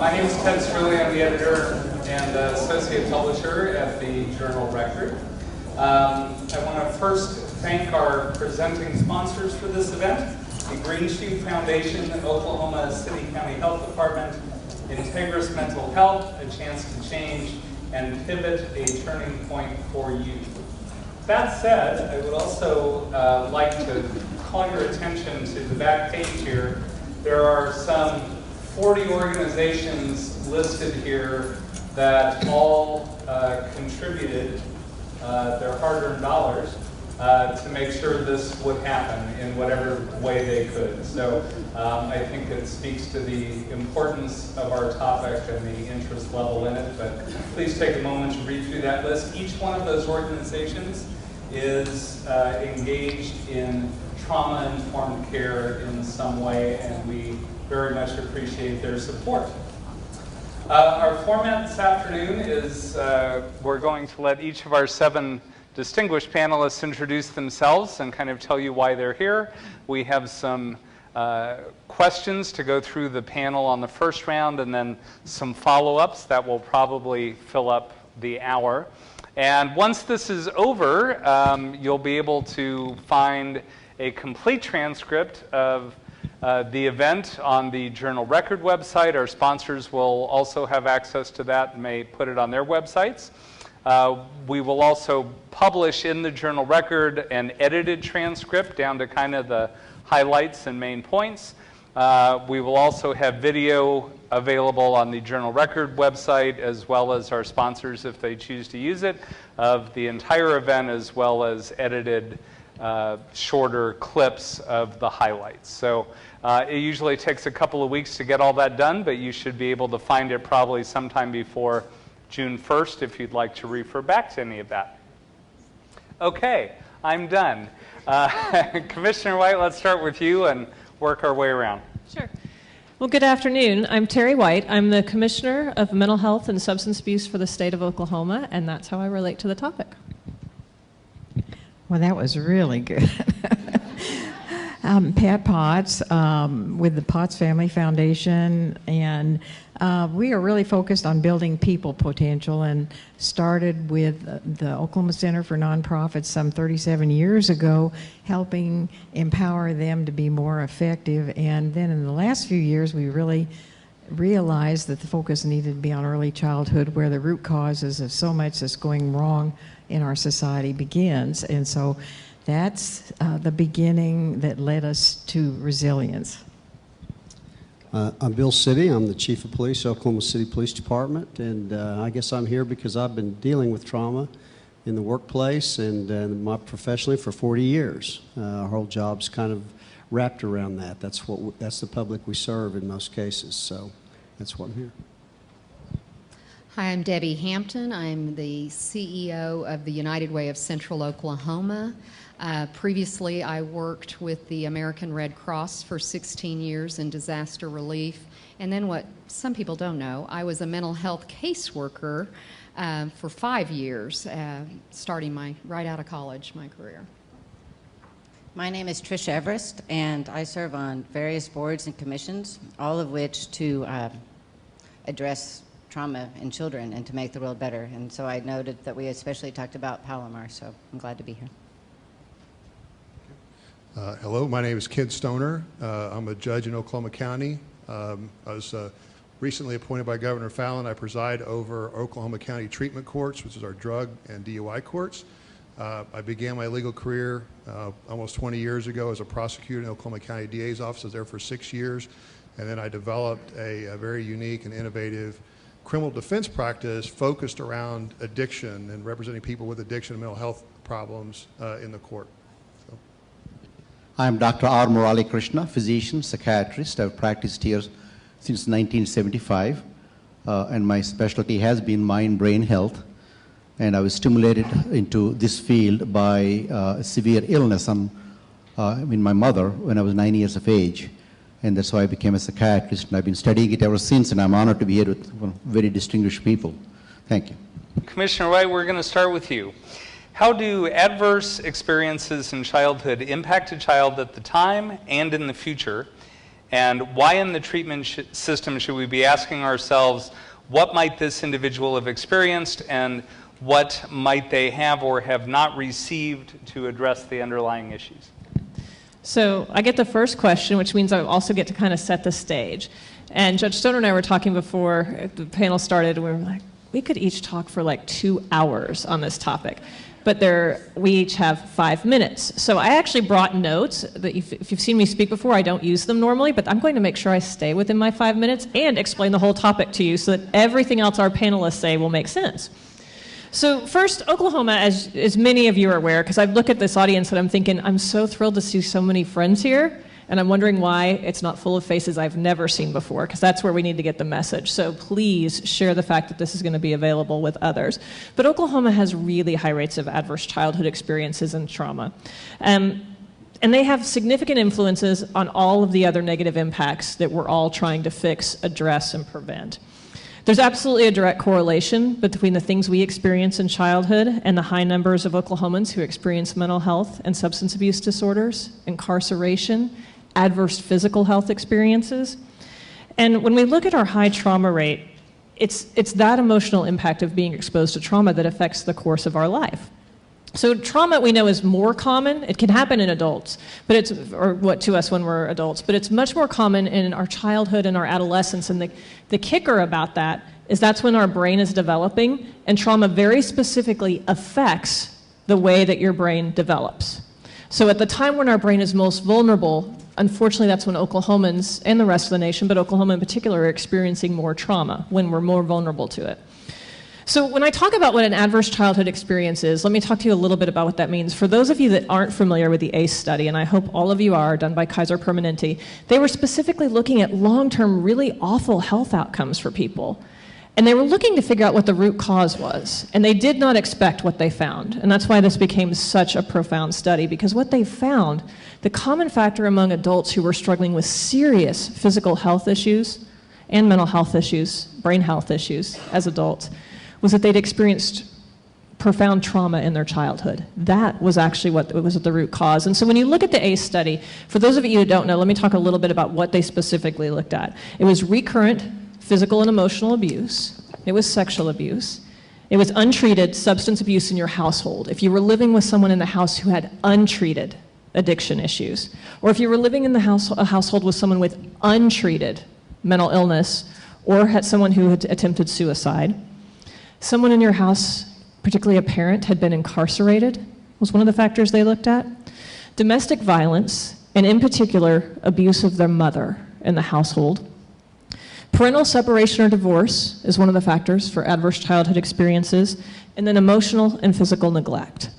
My name is Ted Struley. I'm the editor and associate publisher at the Journal Record. I want to first thank our presenting sponsors for this event, the Green Shoe Foundation, Oklahoma City County Health Department, Integris Mental Health, A Chance to Change, and Pivot, a turning point for youth. That said, I would also like to call your attention to the back page here. There are some 40 organizations listed here that all contributed their hard-earned dollars to make sure this would happen in whatever way they could. So I think it speaks to the importance of our topic and the interest level in it, but please take a moment to read through that list. Each one of those organizations is engaged in trauma-informed care in some way, and we very much appreciate their support. Our format this afternoon is we're going to let each of our 7 distinguished panelists introduce themselves and kind of tell you why they're here. We have some questions to go through the panel on the first round, and then some follow-ups that will probably fill up the hour. And once this is over, you'll be able to find a complete transcript of the event on the Journal Record website. Our sponsors will also have access to that and may put it on their websites. We will also publish in the Journal Record an edited transcript down to kind of the highlights and main points. We will also have video available on the Journal Record website, as well as our sponsors, if they choose to use it, of the entire event, as well as edited shorter clips of the highlights. So it usually takes a couple of weeks to get all that done, but you should be able to find it probably sometime before June 1st if you'd like to refer back to any of that. Okay, I'm done. Commissioner White, let's start with you and work our way around. Sure. Well, good afternoon. I'm Terry White. I'm the Commissioner of Mental Health and Substance Abuse for the state of Oklahoma, and that's how I relate to the topic. Well, that was really good. Pat Potts with the Potts Family Foundation, and we are really focused on building people potential, and started with the Oklahoma Center for Nonprofits some 37 years ago, helping empower them to be more effective. And then in the last few years, we really realized that the focus needed to be on early childhood, where the root causes of so much that's going wrong in our society begins. And so that's the beginning that led us to resilience. I'm Bill City. I'm the Chief of Police, Oklahoma City Police Department, and I guess I'm here because I've been dealing with trauma in the workplace and professionally for 40 years. Our whole job's kind of wrapped around that. That's the public we serve in most cases, so that's why I'm here. Hi, I'm Debbie Hampton. I'm the CEO of the United Way of Central Oklahoma. Previously, I worked with the American Red Cross for 16 years in disaster relief. And then what some people don't know, I was a mental health caseworker for 5 years, starting right out of college, my career. My name is Trish Everest, and I serve on various boards and commissions, all of which to address trauma in children and to make the world better. And so I noted that we especially talked about Palomar, so I'm glad to be here. Hello, my name is Ken Stoner. I'm a judge in Oklahoma County. I was recently appointed by Governor Fallon. I preside over Oklahoma County Treatment Courts, which is our drug and DUI courts. I began my legal career almost 20 years ago as a prosecutor in the Oklahoma County DA's office. I was there for 6 years, and then I developed a very unique and innovative criminal defense practice focused around addiction and representing people with addiction and mental health problems in the court. I'm Dr. R. Murali Krishna, physician, psychiatrist. I've practiced here since 1975, and my specialty has been mind-brain health. And I was stimulated into this field by severe illness in my mother when I was 9 years of age. And that's why I became a psychiatrist, and I've been studying it ever since, and I'm honored to be here with very distinguished people. Thank you. Commissioner White, we're going to start with you. How do adverse experiences in childhood impact a child at the time and in the future? And why in the treatment system should we be asking ourselves, what might this individual have experienced and what might they have or have not received to address the underlying issues? So I get the first question, which means I also get to kind of set the stage. And Judge Stoner and I were talking before the panel started, and we were like, we could each talk for like 2 hours on this topic. But we each have 5 minutes. So I actually brought notes that if you've seen me speak before, I don't use them normally, but I'm going to make sure I stay within my 5 minutes and explain the whole topic to you so that everything else our panelists say will make sense. So first, Oklahoma, as many of you are aware, because I look at this audience and I'm thinking, I'm so thrilled to see so many friends here, and I'm wondering why it's not full of faces I've never seen before, because that's where we need to get the message. So please share the fact that this is going to be available with others. But Oklahoma has really high rates of adverse childhood experiences and trauma. And they have significant influences on all of the other negative impacts that we're all trying to fix, address, and prevent. There's absolutely a direct correlation between the things we experience in childhood and the high numbers of Oklahomans who experience mental health and substance abuse disorders, incarceration, adverse physical health experiences. And when we look at our high trauma rate, it's that emotional impact of being exposed to trauma that affects the course of our life. So trauma we know is more common. It can happen in adults, to us when we're adults, but it's much more common in our childhood and our adolescence. And the kicker about that is that's when our brain is developing, and trauma very specifically affects the way that your brain develops. So at the time when our brain is most vulnerable, unfortunately that's when Oklahomans and the rest of the nation, but Oklahoma in particular, are experiencing more trauma, when we're more vulnerable to it. So when I talk about what an adverse childhood experience is, let me talk to you a little bit about what that means. For those of you that aren't familiar with the ACE study, and I hope all of you are, done by Kaiser Permanente, they were specifically looking at long-term, really awful health outcomes for people. And they were looking to figure out what the root cause was. And they did not expect what they found. And that's why this became such a profound study, because what they found, the common factor among adults who were struggling with serious physical health issues and mental health issues, brain health issues as adults, was that they'd experienced profound trauma in their childhood. That was actually what was at the root cause. And so when you look at the ACE study, for those of you who don't know, let me talk a little bit about what they specifically looked at. It was recurrent physical and emotional abuse. It was sexual abuse. It was untreated substance abuse in your household. If you were living with someone in the house who had untreated addiction issues, or if you were living in a household with someone with untreated mental illness, or had someone who had attempted suicide. Someone in your house, particularly a parent, had been incarcerated, was one of the factors they looked at. Domestic violence, and in particular, abuse of their mother in the household. Parental separation or divorce is one of the factors for adverse childhood experiences, and then emotional and physical neglect.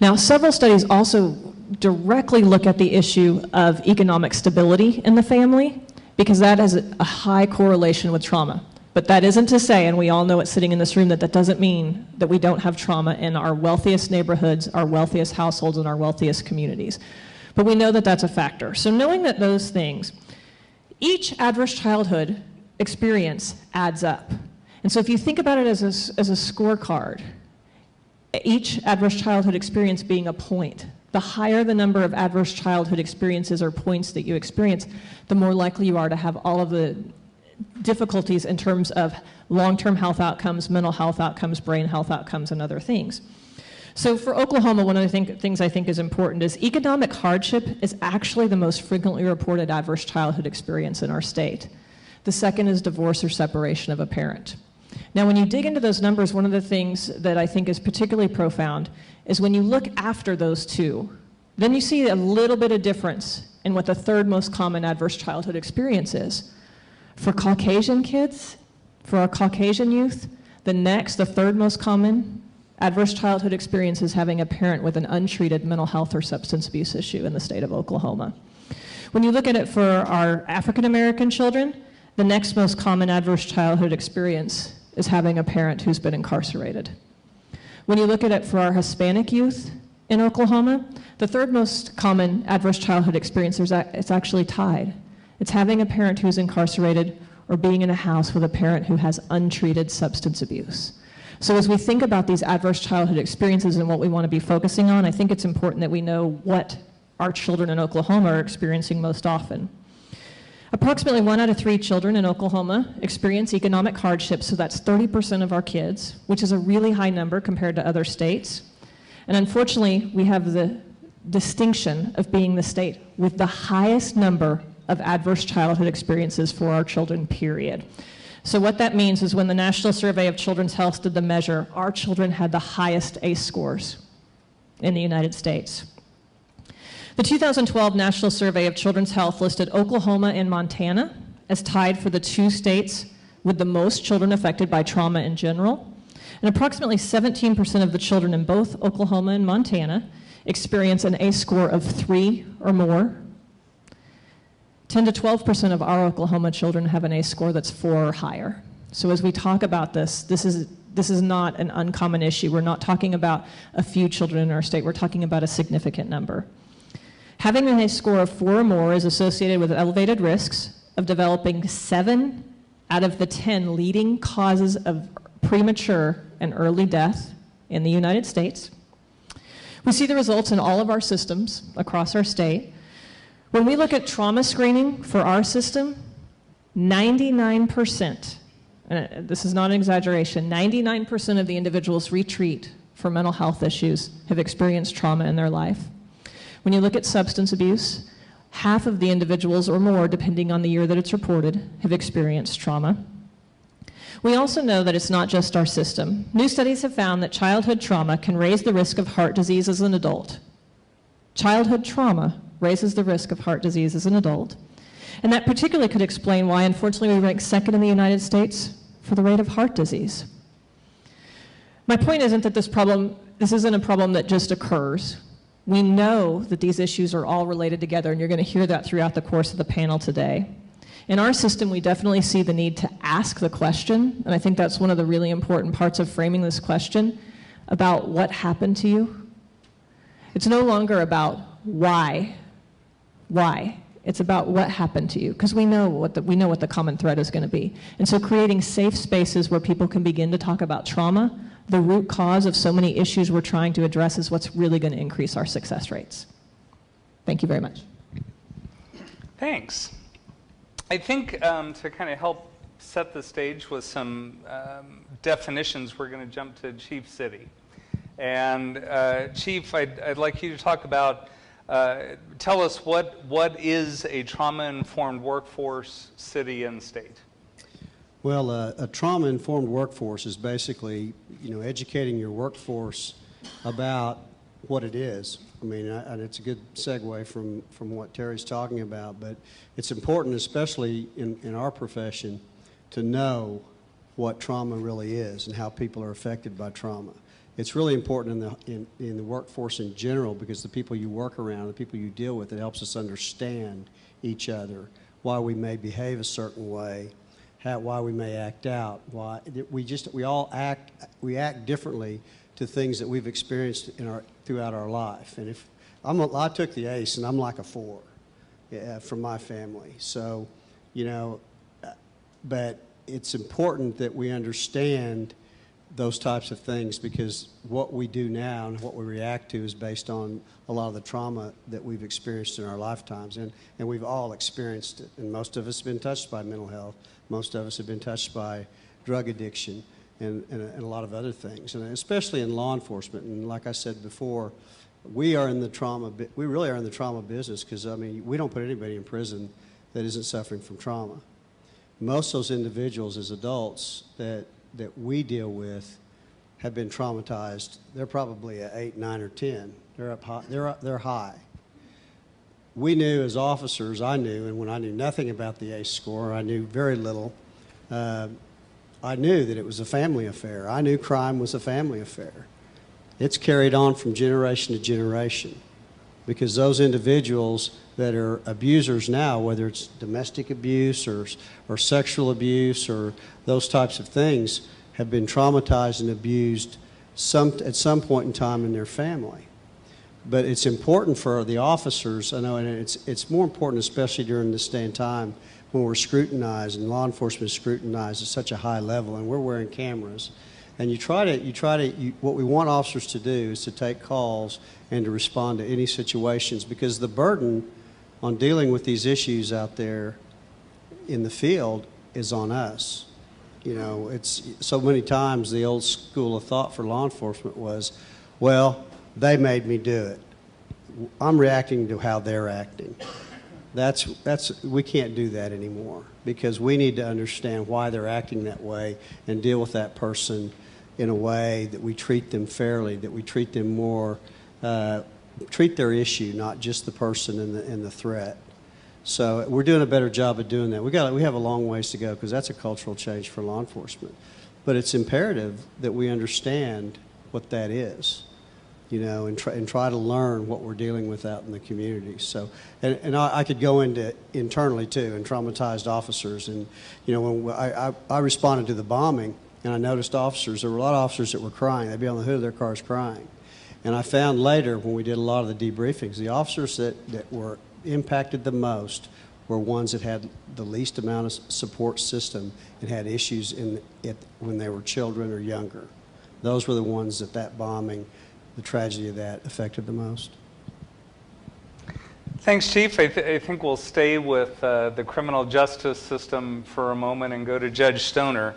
Now, several studies also directly look at the issue of economic stability in the family, because that has a high correlation with trauma. But that isn't to say, and we all know it sitting in this room, that doesn't mean that we don't have trauma in our wealthiest neighborhoods, our wealthiest households, and our wealthiest communities. But we know that that's a factor. So knowing that those things, each adverse childhood experience adds up. And so if you think about it as a scorecard, each adverse childhood experience being a point, the higher the number of adverse childhood experiences or points that you experience, the more likely you are to have all of the difficulties in terms of long-term health outcomes, mental health outcomes, brain health outcomes, and other things. So for Oklahoma, one of the things I think is important is economic hardship is actually the most frequently reported adverse childhood experience in our state. The second is divorce or separation of a parent. Now, when you dig into those numbers, one of the things that I think is particularly profound is when you look after those two, then you see a little bit of difference in what the third most common adverse childhood experience is. For Caucasian kids, for our Caucasian youth, the third most common adverse childhood experience is having a parent with an untreated mental health or substance abuse issue in the state of Oklahoma. When you look at it for our African American children, the next most common adverse childhood experience is having a parent who's been incarcerated. When you look at it for our Hispanic youth in Oklahoma, the third most common adverse childhood experience, it's actually tied. It's having a parent who's incarcerated or being in a house with a parent who has untreated substance abuse. So as we think about these adverse childhood experiences and what we want to be focusing on, I think it's important that we know what our children in Oklahoma are experiencing most often. Approximately 1 out of 3 children in Oklahoma experience economic hardship, so that's 30% of our kids, which is a really high number compared to other states. And unfortunately, we have the distinction of being the state with the highest number of adverse childhood experiences for our children, period. So what that means is when the National Survey of Children's Health did the measure, our children had the highest ACE scores in the United States. The 2012 National Survey of Children's Health listed Oklahoma and Montana as tied for the 2 states with the most children affected by trauma in general. And approximately 17% of the children in both Oklahoma and Montana experience an ACE score of 3 or more. 10 to 12% of our Oklahoma children have an ACE score that's 4 or higher. So as we talk about this is not an uncommon issue. We're not talking about a few children in our state. We're talking about a significant number. Having an ACE score of 4 or more is associated with elevated risks of developing 7 out of the 10 leading causes of premature and early death in the United States. We see the results in all of our systems across our state. When we look at trauma screening for our system, 99%, and this is not an exaggeration, 99% of the individuals we treat for mental health issues have experienced trauma in their life. When you look at substance abuse, half of the individuals or more, depending on the year that it's reported, have experienced trauma. We also know that it's not just our system. New studies have found that childhood trauma can raise the risk of heart disease as an adult. Childhood trauma raises the risk of heart disease as an adult. And that particularly could explain why, unfortunately, we rank second in the United States for the rate of heart disease. My point isn't that this isn't a problem that just occurs. We know that these issues are all related together, and you're going to hear that throughout the course of the panel today. In our system, we definitely see the need to ask the question, and I think that's one of the really important parts of framing this question about what happened to you. It's no longer about why. It's about what happened to you, because we know what the common thread is going to be. And so creating safe spaces where people can begin to talk about trauma, the root cause of so many issues we're trying to address, is what's really going to increase our success rates. Thank you very much. Thanks. I think to kind of help set the stage with some definitions, we're going to jump to Chief City. And Chief, I'd like you to talk about, tell us what is a trauma-informed workforce, city, and state? Well, a trauma-informed workforce is basically, educating your workforce about what it is. I mean, and it's a good segue from what Terry's talking about, but it's important, especially in our profession, to know what trauma really is and how people are affected by trauma. It's really important in the workforce in general, because the people you work around, the people you deal with, it helps us understand each other, why we may behave a certain way, why we may act out, why we act differently to things that we've experienced throughout our life. And if I took the ACE, and I'm like a 4 from my family. So, but it's important that we understand those types of things, because what we do now and what we react to is based on a lot of the trauma that we've experienced in our lifetimes. And we've all experienced it. And most of us have been touched by mental health. Most of us have been touched by drug addiction and a lot of other things, and especially in law enforcement. And like I said before, we really are in the trauma business, because, I mean, we don't put anybody in prison that isn't suffering from trauma. Most of those individuals as adults that we deal with have been traumatized. They're probably at 8, 9, or 10. They're up high. They're high. We knew as officers, and when I knew nothing about the ACE score, I knew very little. I knew that it was a family affair. I knew crime was a family affair. It's carried on from generation to generation, because those individuals that are abusers now, whether it's domestic abuse or sexual abuse or those types of things, have been traumatized and abused at some point in time in their family. But it's important for the officers, I know, and it's more important especially during this day and time when we're scrutinized and law enforcement is scrutinized at such a high level, and we're wearing cameras. And what we want officers to do is to take calls and to respond to any situations, because the burden on dealing with these issues out there in the field is on us. You know, it's so many times the old school of thought for law enforcement was, well, they made me do it. I'm reacting to how they're acting. We can't do that anymore, because we need to understand why they're acting that way and deal with that person in a way that we treat them fairly, that we treat them more, treat their issue, not just the person and the threat. So we're doing a better job of doing that. We have a long ways to go, because that's a cultural change for law enforcement. But it's imperative that we understand what that is, you know, and try to learn what we're dealing with out in the community. So, and I could go into internally too, and traumatized officers. And you know, when I responded to the bombing, and I noticed officers, there were a lot of officers that were crying. They'd be on the hood of their cars crying. And I found later, when we did a lot of the debriefings, the officers that were impacted the most were ones that had the least amount of support system and had issues when they were children or younger. Those were the ones that bombing, the tragedy of that, affected the most. Thanks, Chief. I think we'll stay with the criminal justice system for a moment and go to Judge Stoner.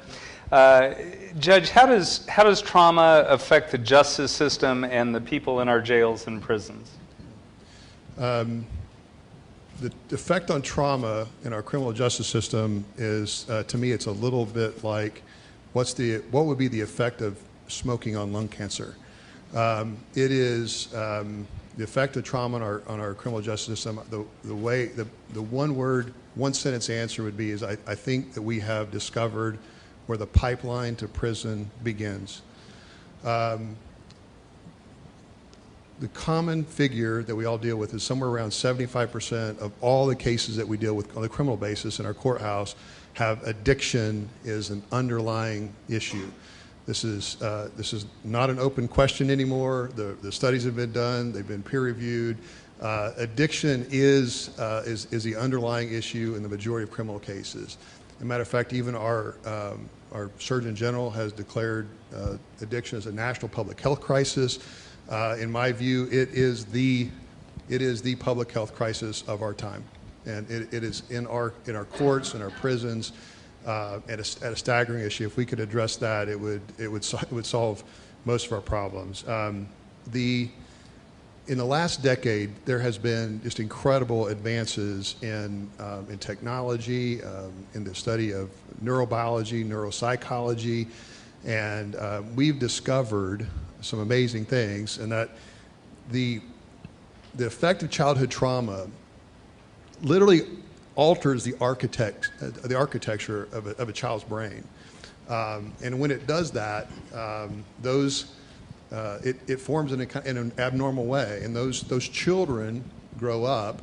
Judge, how does trauma affect the justice system and the people in our jails and prisons? The effect on trauma in our criminal justice system is, to me, it's a little bit like what would be the effect of smoking on lung cancer. It is the effect of trauma on our criminal justice system. The one sentence answer would be I think that we have discovered where the pipeline to prison begins. The common figure that we all deal with is somewhere around 75% of all the cases that we deal with on the criminal basis in our courthouse have addiction as an underlying issue. This is not an open question anymore. The studies have been done. They've been peer-reviewed. Addiction is the underlying issue in the majority of criminal cases. As a matter of fact, even our Surgeon General has declared addiction as a national public health crisis. In my view, it is the public health crisis of our time, and it is in our courts and our prisons at a staggering issue. If we could address that, it would solve most of our problems. In the last decade, there has been just incredible advances in technology, in the study of neurobiology, neuropsychology, and we've discovered some amazing things, and that the effect of childhood trauma literally alters the architecture of a child's brain, and when it does that, it forms in an abnormal way, and those children grow up,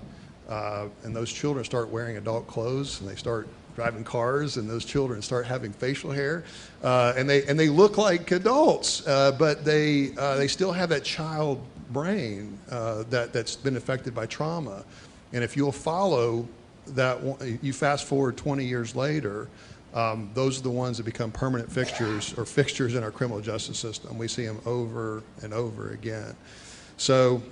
and those children start wearing adult clothes, and they start driving cars, and those children start having facial hair, and they look like adults, but they still have that child brain that's been affected by trauma. And if you'll follow that, you fast forward 20 years later, those are the ones that become permanent fixtures in our criminal justice system. We see them over and over again. So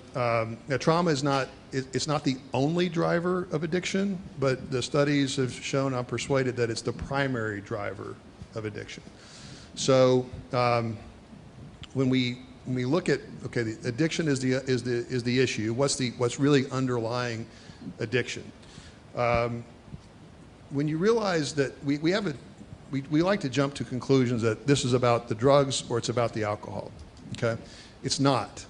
trauma is not the only driver of addiction, but the studies have shown, I'm persuaded, that it's the primary driver of addiction. So when we look at, okay, the addiction is the issue. What's really underlying addiction? When you realize that we like to jump to conclusions that this is about the drugs or it's about the alcohol. Okay, it's not.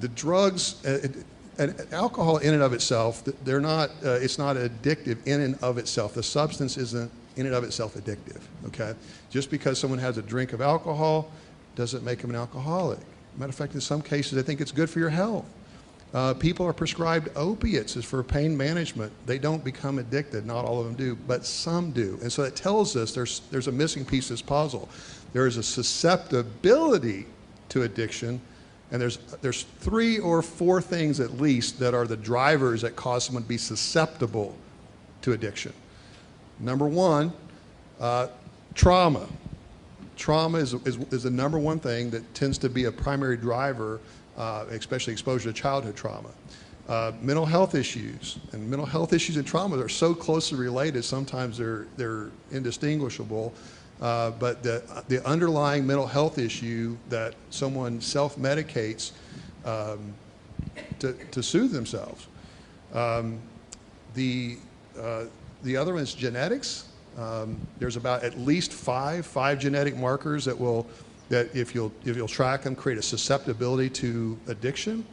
The drugs and alcohol in and of itself, they're not. It's not addictive in and of itself. The substance isn't in and of itself addictive. Okay, just because someone has a drink of alcohol doesn't make them an alcoholic. Matter of fact, in some cases, I think it's good for your health. People are prescribed opiates as for pain management. They don't become addicted. Not all of them do, but some do. And so it tells us there's a missing piece of this puzzle. There is a susceptibility to addiction, and there's 3 or 4 things at least that are the drivers that cause someone to be susceptible to addiction. Number 1, trauma. Trauma is the number 1 thing that tends to be a primary driver, especially exposure to childhood trauma. Mental health issues, and mental health issues and trauma are so closely related, sometimes they're indistinguishable. But the underlying mental health issue that someone self-medicates to soothe themselves. The other one is genetics. There's about at least five genetic markers that if you'll track them, create a susceptibility to addiction.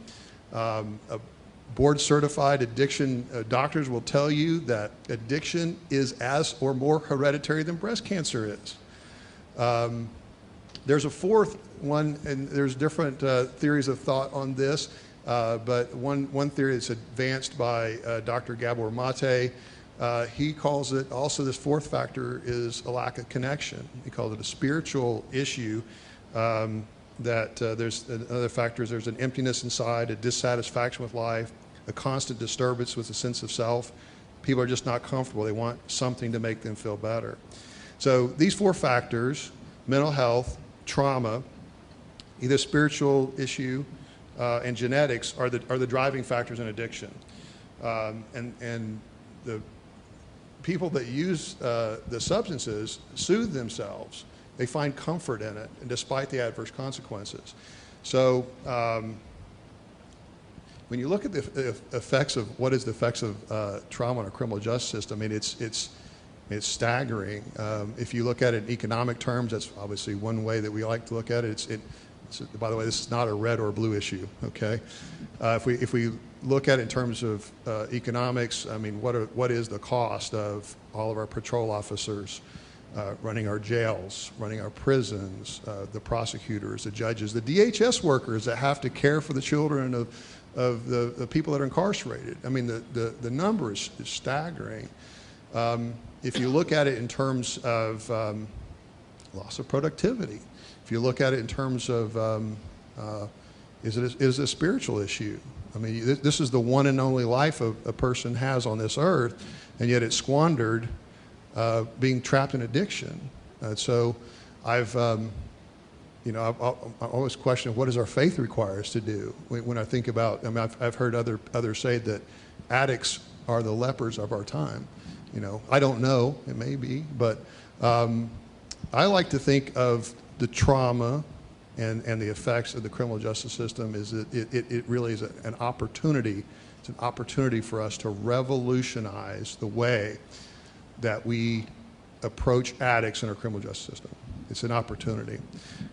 Board-certified addiction doctors will tell you that addiction is as or more hereditary than breast cancer is. There's a fourth one, and there's different theories of thought on this, but one theory that's advanced by Dr. Gabor Mate, he calls it also, this fourth factor is a lack of connection. He calls it a spiritual issue. There's another factor is there's an emptiness inside, a dissatisfaction with life, a constant disturbance with a sense of self. People are just not comfortable. They want something to make them feel better. So these four factors, mental health, trauma, either spiritual issue, and genetics are the driving factors in addiction. And the people that use the substances soothe themselves. They find comfort in it, and despite the adverse consequences. So when you look at the effects of what is the effects of trauma on our criminal justice system, I mean, it's staggering. If you look at it in economic terms, that's obviously one way that we like to look at it. By the way, this is not a red or blue issue. Okay, if we look at it in terms of economics, I mean, what is the cost of all of our patrol officers? Running our jails, running our prisons, the prosecutors, the judges, the DHS workers that have to care for the children of the people that are incarcerated. I mean, the number is staggering. If you look at it in terms of loss of productivity, if you look at it in terms of is it a spiritual issue? I mean, this is the one and only life a person has on this earth, and yet it's squandered being trapped in addiction. So I've always questioned, what does our faith require us to do? When I think about, I mean, I've heard others say that addicts are the lepers of our time. You know, I don't know, it may be, but I like to think of the trauma and the effects of the criminal justice system is that it really is an opportunity. It's an opportunity for us to revolutionize the way that we approach addicts in our criminal justice system. It's an opportunity.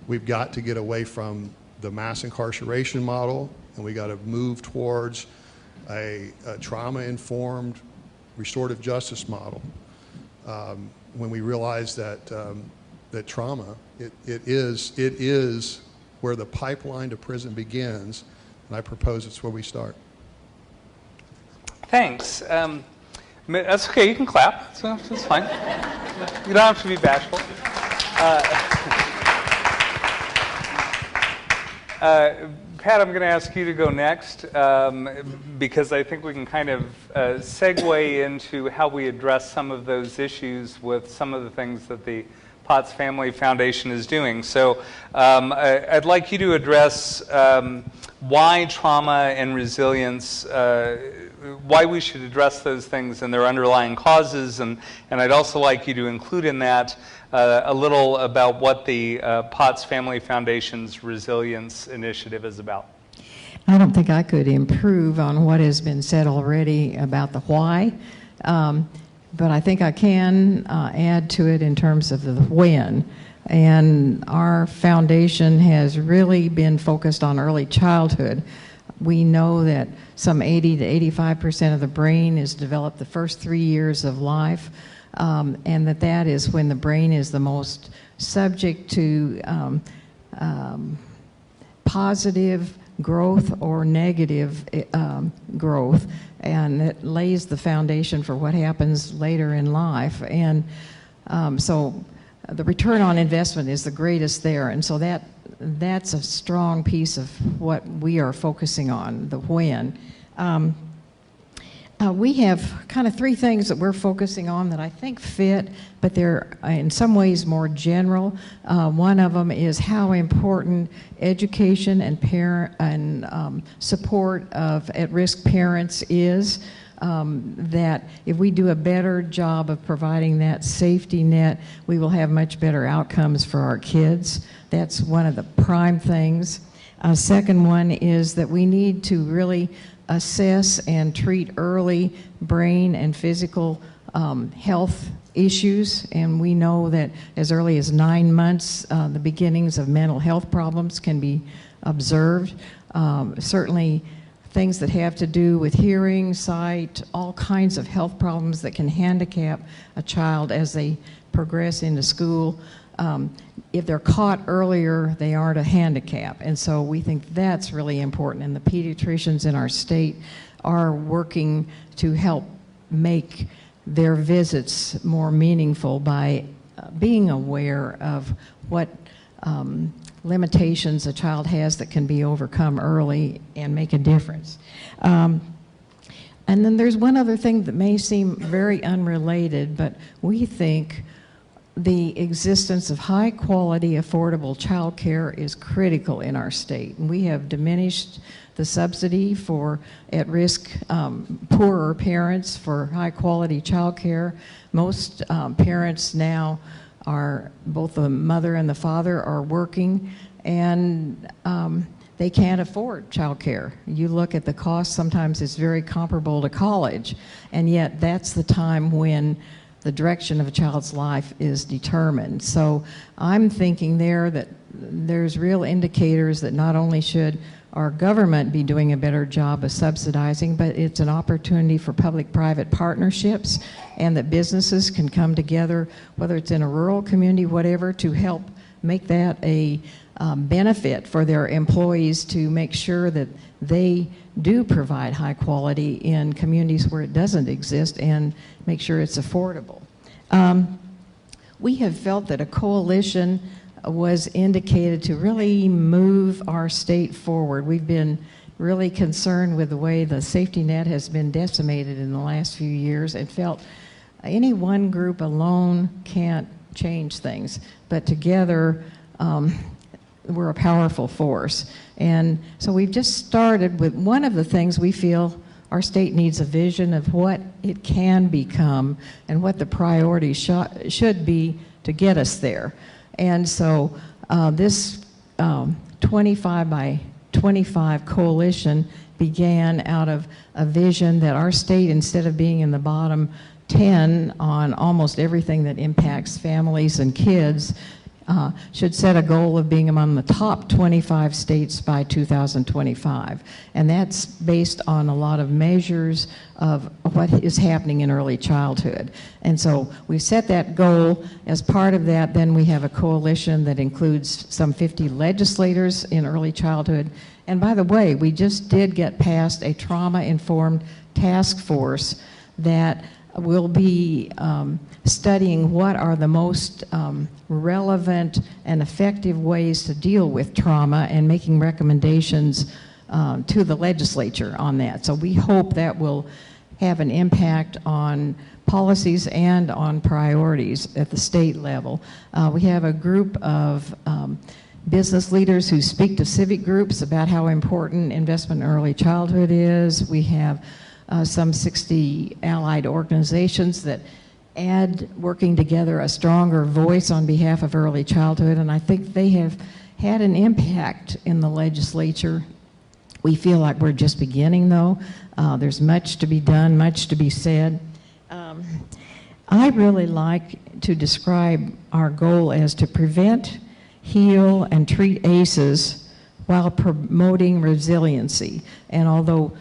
We've got to get away from the mass incarceration model, and we got to move towards a trauma-informed restorative justice model. When we realize that that trauma, it is where the pipeline to prison begins, and I propose it's where we start. Thanks. That's okay, you can clap. That's fine. You don't have to be bashful. Pat, I'm going to ask you to go next because I think we can kind of segue into how we address some of those issues with some of the things that the Potts Family Foundation is doing. So I'd like you to address why trauma and resilience, why we should address those things and their underlying causes, and I'd also like you to include in that a little about what the Potts Family Foundation's Resilience Initiative is about. I don't think I could improve on what has been said already about the why, but I think I can add to it in terms of the when. And our foundation has really been focused on early childhood. We know that some 80 to 85% of the brain is developed the first 3 years of life, and that is when the brain is the most subject to positive growth or negative growth, and it lays the foundation for what happens later in life. And so the return on investment is the greatest there, and so that's a strong piece of what we are focusing on, the when. We have kind of three things that we're focusing on that I think fit, but they're in some ways more general. One of them is how important education and parent and support of at-risk parents is. That if we do a better job of providing that safety net, we will have much better outcomes for our kids. That's one of the prime things. Second one is that we need to really assess and treat early brain and physical health issues, and we know that as early as 9 months, the beginnings of mental health problems can be observed. Certainly things that have to do with hearing, sight, all kinds of health problems that can handicap a child as they progress into school. If they're caught earlier, they aren't a handicap. And so we think that's really important. And the pediatricians in our state are working to help make their visits more meaningful by being aware of what limitations a child has that can be overcome early and make a difference. And then there's one other thing that may seem very unrelated, but we think the existence of high-quality, affordable childcare is critical in our state. And we have diminished the subsidy for at-risk poorer parents for high-quality childcare. Most parents now are, both the mother and the father are working, and they can't afford childcare. You look at the cost, sometimes it's very comparable to college, and yet that's the time when the direction of a child's life is determined. So I'm thinking there that there's real indicators that not only should our government be doing a better job of subsidizing, but it's an opportunity for public-private partnerships, and that businesses can come together, whether it's in a rural community, whatever, to help make that a benefit for their employees, to make sure that they do provide high quality in communities where it doesn't exist, and make sure it's affordable. We have felt that a coalition was indicated to really move our state forward. We've been really concerned with the way the safety net has been decimated in the last few years, and felt any one group alone can't change things, but together we're a powerful force. And so we've just started with one of the things we feel our state needs a vision of what it can become and what the priorities should be to get us there. And so this 25 by 25 coalition began out of a vision that our state, instead of being in the bottom 10 on almost everything that impacts families and kids, should set a goal of being among the top 25 states by 2025. And that's based on a lot of measures of what is happening in early childhood. And so we set that goal. As part of that, then we have a coalition that includes some 50 legislators in early childhood. And by the way, we just did get past a trauma-informed task force that will be studying what are the most relevant and effective ways to deal with trauma, and making recommendations to the legislature on that. So we hope that will have an impact on policies and on priorities at the state level. We have a group of business leaders who speak to civic groups about how important investment in early childhood is. We have some 60 allied organizations that add, working together, a stronger voice on behalf of early childhood, and I think they have had an impact in the legislature. We feel like we're just beginning, though. There's much to be done, much to be said. I really like to describe our goal as to prevent, heal, and treat ACEs while promoting resiliency. And although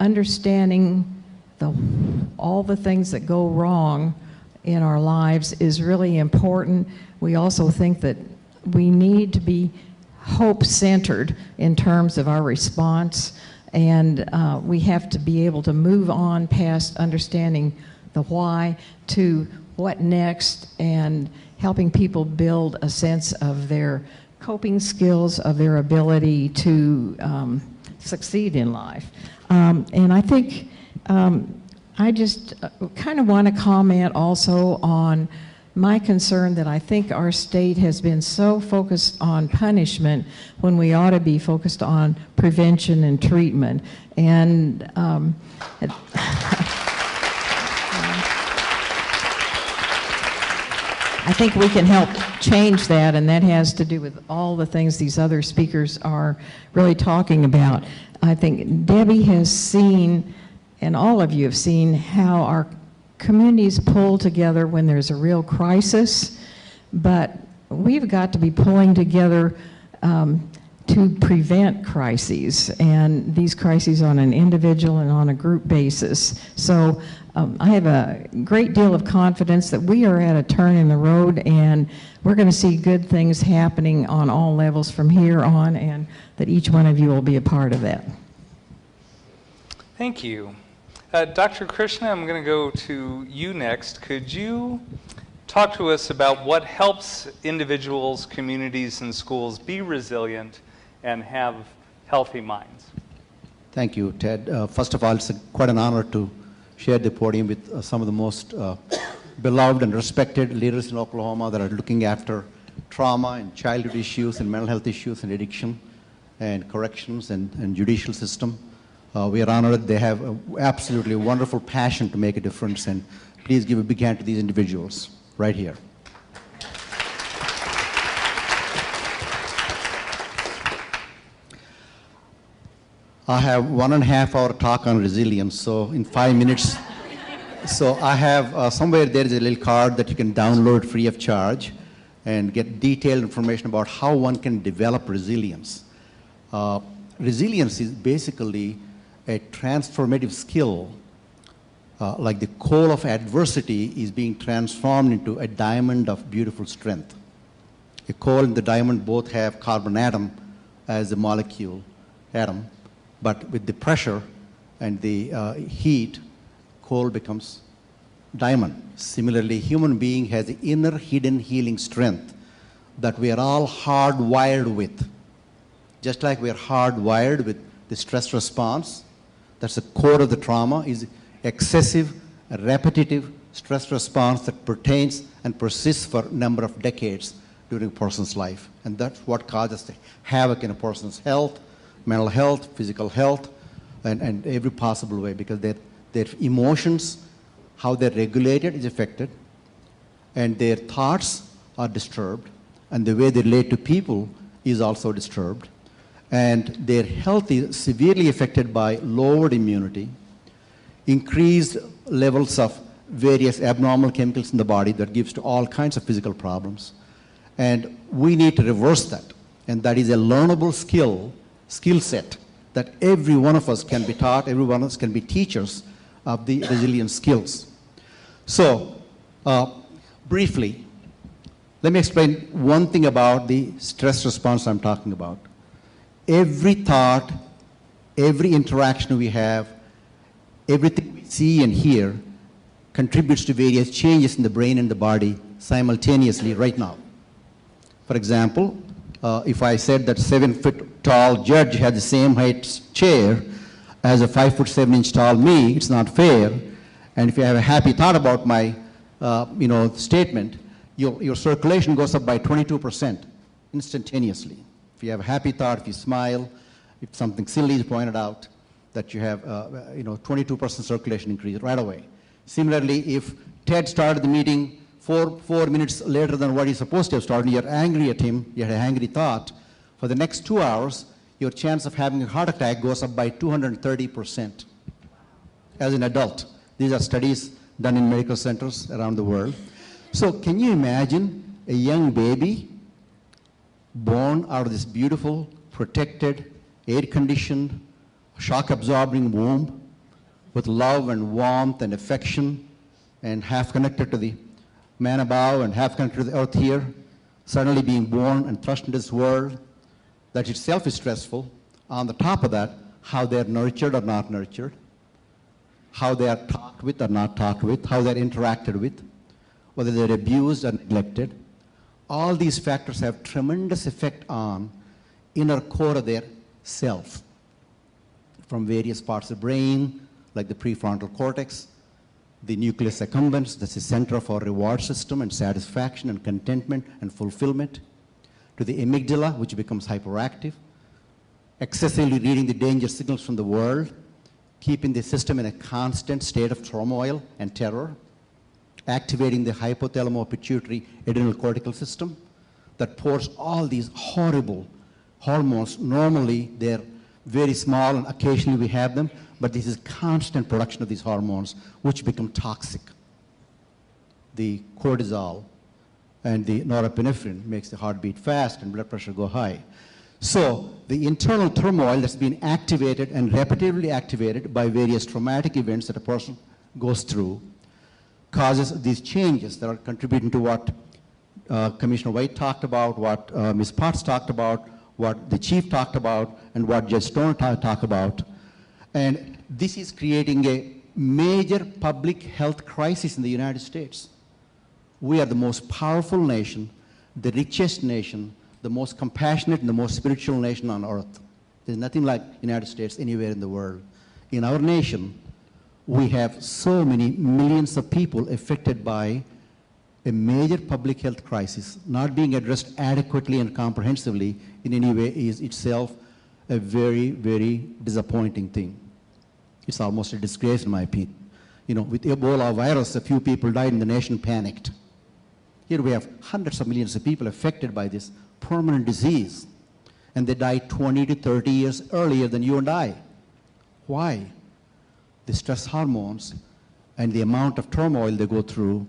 understanding all the things that go wrong in our lives is really important, we also think that we need to be hope-centered in terms of our response, and we have to be able to move on past understanding the why to what next, and helping people build a sense of their coping skills, of their ability to succeed in life. And I think I just kind of want to comment also on my concern that I think our state has been so focused on punishment when we ought to be focused on prevention and treatment. And I think we can help change that, and that has to do with all the things these other speakers are really talking about. I think Debbie has seen, and all of you have seen, how our communities pull together when there's a real crisis, but we've got to be pulling together to prevent crises, and these crises on an individual and on a group basis. So I have a great deal of confidence that we are at a turn in the road, and we're going to see good things happening on all levels from here on, and that each one of you will be a part of that. Thank you. Dr. Krishna, I'm going to go to you next. Could you talk to us about what helps individuals, communities, and schools be resilient and have healthy minds? Thank you, Ted. First of all, it's quite an honor to share the podium with some of the most beloved and respected leaders in Oklahoma that are looking after trauma and childhood issues and mental health issues and addiction and corrections and judicial system. We are honored that they have an absolutely wonderful passion to make a difference, and please give a big hand to these individuals right here. I have 1.5 hour talk on resilience, so in 5 minutes. So I have somewhere there is a little card that you can download free of charge and get detailed information about how one can develop resilience. Resilience is basically a transformative skill, like the coal of adversity is being transformed into a diamond of beautiful strength. A coal and the diamond both have carbon atom as a molecule atom, but with the pressure and the heat, coal becomes diamond. Similarly, human being has the inner hidden healing strength that we are all hardwired with. Just like we are hardwired with the stress response, that's the core of the trauma, is excessive, repetitive stress response that pertains and persists for a number of decades during a person's life. And that's what causes the havoc in a person's health, mental health, physical health, and every possible way, because their emotions, how they're regulated is affected, and their thoughts are disturbed, and the way they relate to people is also disturbed. And their health is severely affected by lowered immunity, increased levels of various abnormal chemicals in the body that gives to all kinds of physical problems. And we need to reverse that. And that is a learnable skill set that every one of us can be taught, every one of us can be teachers of the resilient skills. So, briefly, let me explain one thing about the stress response I'm talking about. Every thought, every interaction we have, everything we see and hear contributes to various changes in the brain and the body simultaneously right now. For example, if I said that 7-foot tall judge had the same height chair as a 5'7" tall me, it's not fair. And if you have a happy thought about my statement, your circulation goes up by 22% instantaneously. If you have a happy thought, if you smile, if something silly is pointed out, that you have 22% circulation increase right away. Similarly, if Ted started the meeting 4 minutes later than what he's supposed to have started, you're angry at him, you had an angry thought, for the next 2 hours, your chance of having a heart attack goes up by 230% as an adult. These are studies done in medical centers around the world. So can you imagine a young baby born out of this beautiful, protected, air-conditioned, shock-absorbing womb with love and warmth and affection and half connected to the man above and half connected to the earth here, suddenly being born and thrust into this world that itself is stressful. On the top of that, how they're nurtured or not nurtured, how they are talked with or not talked with, how they're interacted with, whether they're abused or neglected. All these factors have tremendous effect on inner core of their self, from various parts of the brain, like the prefrontal cortex, the nucleus accumbens, that's the center of our reward system and satisfaction and contentment and fulfillment, to the amygdala, which becomes hyperactive, excessively reading the danger signals from the world, keeping the system in a constant state of turmoil and terror, activating the hypothalamo-pituitary adrenal cortical system that pours all these horrible hormones. Normally, they're very small and occasionally we have them, but this is constant production of these hormones which become toxic. The cortisol and the norepinephrine makes the heart beat fast and blood pressure go high. So the internal turmoil that's been activated and repetitively activated by various traumatic events that a person goes through causes these changes that are contributing to what Commissioner White talked about, what Ms. Potts talked about, what the Chief talked about, and what Judge Stoner talked about. And this is creating a major public health crisis in the United States. We are the most powerful nation, the richest nation, the most compassionate and the most spiritual nation on earth. There's nothing like the United States anywhere in the world. In our nation, we have so many millions of people affected by a major public health crisis. Not being addressed adequately and comprehensively in any way is itself a very, very disappointing thing. It's almost a disgrace in my opinion. You know, with Ebola virus, a few people died and the nation panicked. Here we have hundreds of millions of people affected by this permanent disease, and they died 20 to 30 years earlier than you and I. Why? The stress hormones and the amount of turmoil they go through,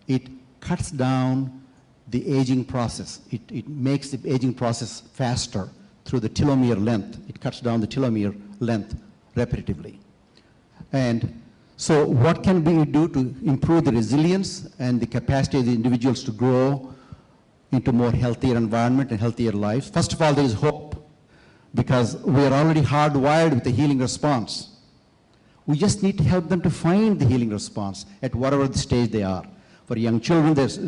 it cuts down the aging process. It makes the aging process faster through the telomere length. It cuts down the telomere length repetitively. And so what can we do to improve the resilience and the capacity of the individuals to grow into more healthier environment and healthier lives? First of all, there is hope, because we are already hardwired with the healing response. We just need to help them to find the healing response at whatever the stage they are. For young children, there's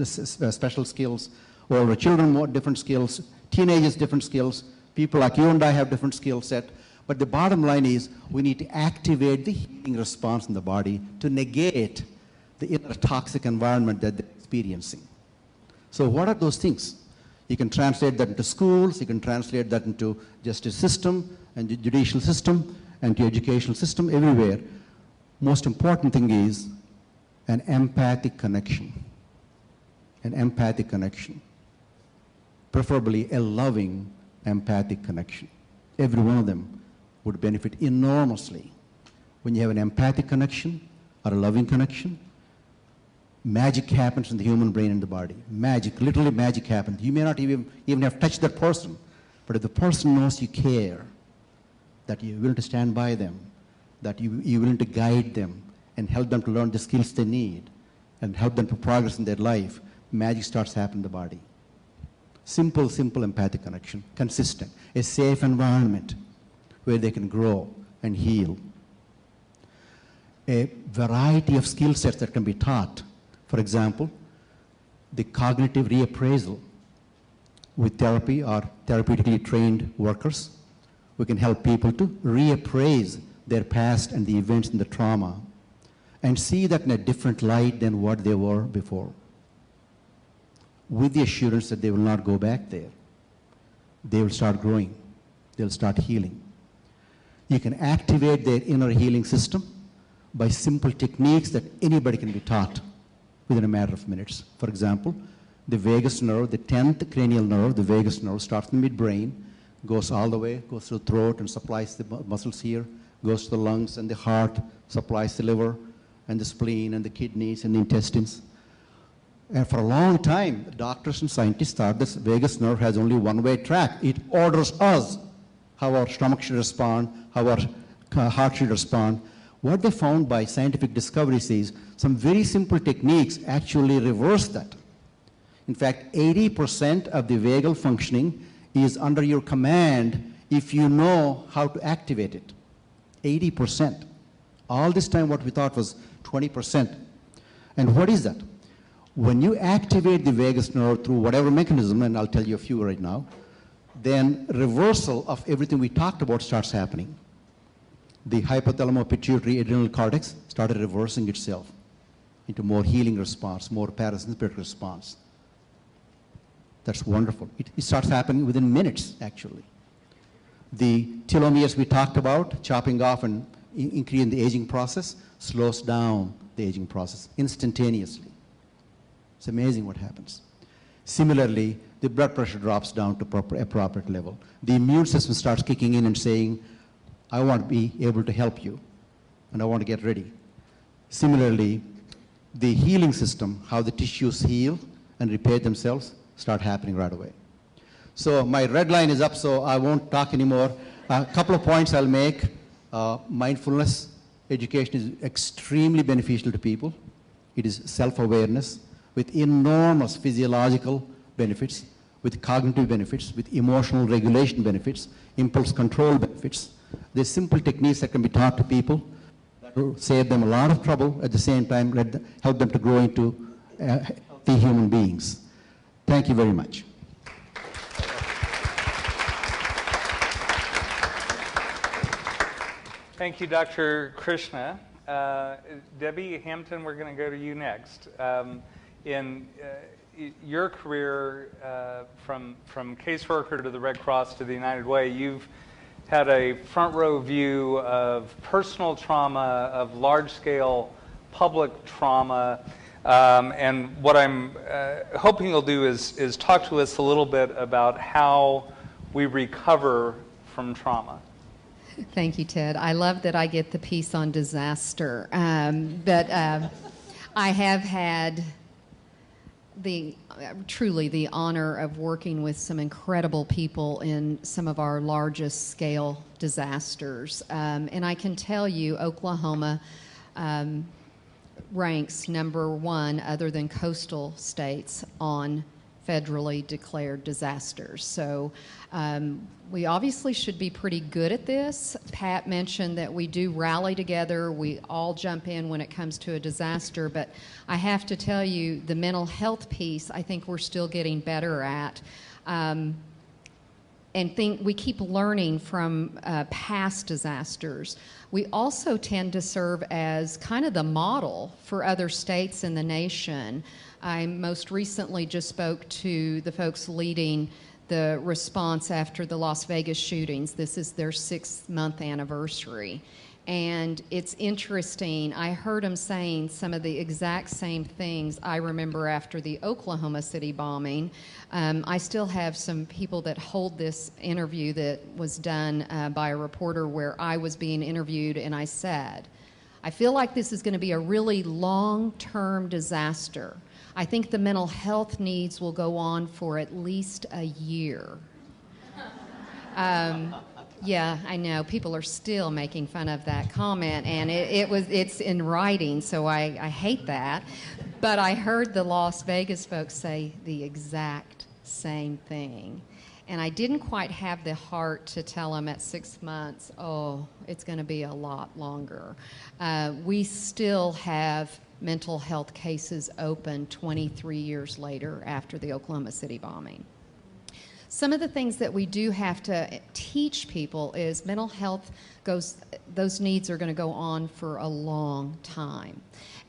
special skills. Older children, more different skills. Teenagers, different skills. People like you and I have different skill set. But the bottom line is we need to activate the healing response in the body to negate the inner toxic environment that they're experiencing. So what are those things? You can translate that into schools, you can translate that into justice system and the judicial system and the educational system, everywhere. Most important thing is an empathic connection. An empathic connection. Preferably a loving empathic connection. Every one of them would benefit enormously. When you have an empathic connection or a loving connection, magic happens in the human brain and the body. Magic, literally magic happens. You may not even have touched that person, but if the person knows you care, that you're willing to stand by them, that you're willing to guide them and help them to learn the skills they need and help them to progress in their life, magic starts happening in the body. Simple, simple empathic connection, consistent, a safe environment where they can grow and heal. A variety of skill sets that can be taught. For example, the cognitive reappraisal with therapy or therapeutically trained workers. We can help people to reappraise their past and the events and the trauma and see that in a different light than what they were before, with the assurance that they will not go back there. They will start growing. They'll start healing. You can activate their inner healing system by simple techniques that anybody can be taught within a matter of minutes. For example, the vagus nerve, the 10th cranial nerve, the vagus nerve, starts in the midbrain, goes all the way, goes through the throat and supplies the muscles here, goes to the lungs and the heart, supplies the liver and the spleen and the kidneys and the intestines. And for a long time, doctors and scientists thought this vagus nerve has only one-way track. It orders us how our stomach should respond, how our heart should respond. What they found by scientific discoveries is some very simple techniques actually reverse that. In fact, 80% of the vagal functioning is under your command if you know how to activate it. 80%. All this time what we thought was 20%. And what is that? When you activate the vagus nerve through whatever mechanism, and I'll tell you a few right now, then reversal of everything we talked about starts happening. the hypothalamo-pituitary adrenal cortex started reversing itself into more healing response, more parasympathetic response. That's wonderful. It starts happening within minutes, actually. The telomeres we talked about, chopping off and increasing the aging process, slows down the aging process instantaneously. It's amazing what happens. Similarly, the blood pressure drops down to appropriate level. The immune system starts kicking in and saying, I want to be able to help you, and I want to get ready. Similarly, the healing system, how the tissues heal and repair themselves, start happening right away. So my red line is up, so I won't talk anymore. A couple of points I'll make. Mindfulness education is extremely beneficial to people. It is self-awareness with enormous physiological benefits, with cognitive benefits, with emotional regulation benefits, impulse control benefits. There's simple techniques that can be taught to people that will save them a lot of trouble, at the same time help them to grow into healthy human beings. Thank you very much. Thank you, Dr. Krishna. Debbie Hampton, we're going to go to you next. In your career, from caseworker to the Red Cross to the United Way, you've had a front row view of personal trauma, of large-scale public trauma, and what I'm hoping you'll do is talk to us a little bit about how we recover from trauma. Thank you, Ted. I love that I get the piece on disaster. But I have had truly the honor of working with some incredible people in some of our largest scale disasters. And I can tell you, Oklahoma ranks #1, other than coastal states, on federally declared disasters. So we obviously should be pretty good at this. Pat mentioned that we do rally together. We all jump in when it comes to a disaster. But I have to tell you, the mental health piece, I think we're still getting better at. And we keep learning from past disasters. We also tend to serve as kind of the model for other states in the nation. I most recently just spoke to the folks leading the response after the Las Vegas shootings. This is their 6-month anniversary. And it's interesting, I heard them saying some of the exact same things I remember after the Oklahoma City bombing. I still have some people that hold this interview that was done by a reporter where I was being interviewed, and I said, I feel like this is going to be a really long-term disaster. I think the mental health needs will go on for at least a year. Yeah, I know. People are still making fun of that comment, and it's in writing, so I hate that. But I heard the Las Vegas folks say the exact same thing. And I didn't quite have the heart to tell them at 6 months, oh, it's going to be a lot longer. We still have mental health cases open 23 years later after the Oklahoma City bombing. Some of the things that we do have to teach people is mental health those needs are going to go on for a long time.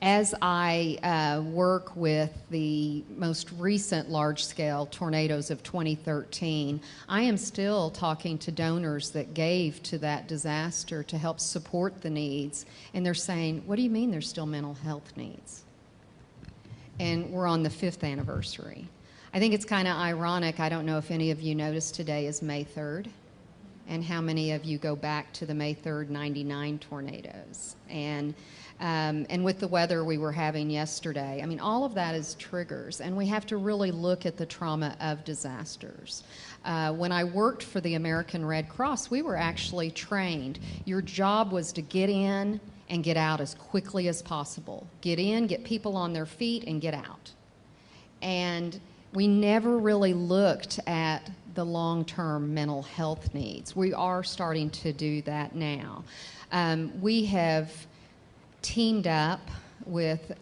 As I work with the most recent large-scale tornadoes of 2013, I am still talking to donors that gave to that disaster to help support the needs, and they're saying, what do you mean there's still mental health needs? And we're on the 5th anniversary. I think it's kind of ironic. I don't know if any of you noticed today is May 3rd, and how many of you go back to the May 3rd, 99 tornadoes. And with the weather we were having yesterday, I mean, all of that is triggers, and we have to really look at the trauma of disasters. When I worked for the American Red Cross, we were actually trained. Your job was to get in and get out as quickly as possible. Get in, get people on their feet, and get out. And we never really looked at the long-term mental health needs. We are starting to do that now. We have teamed up with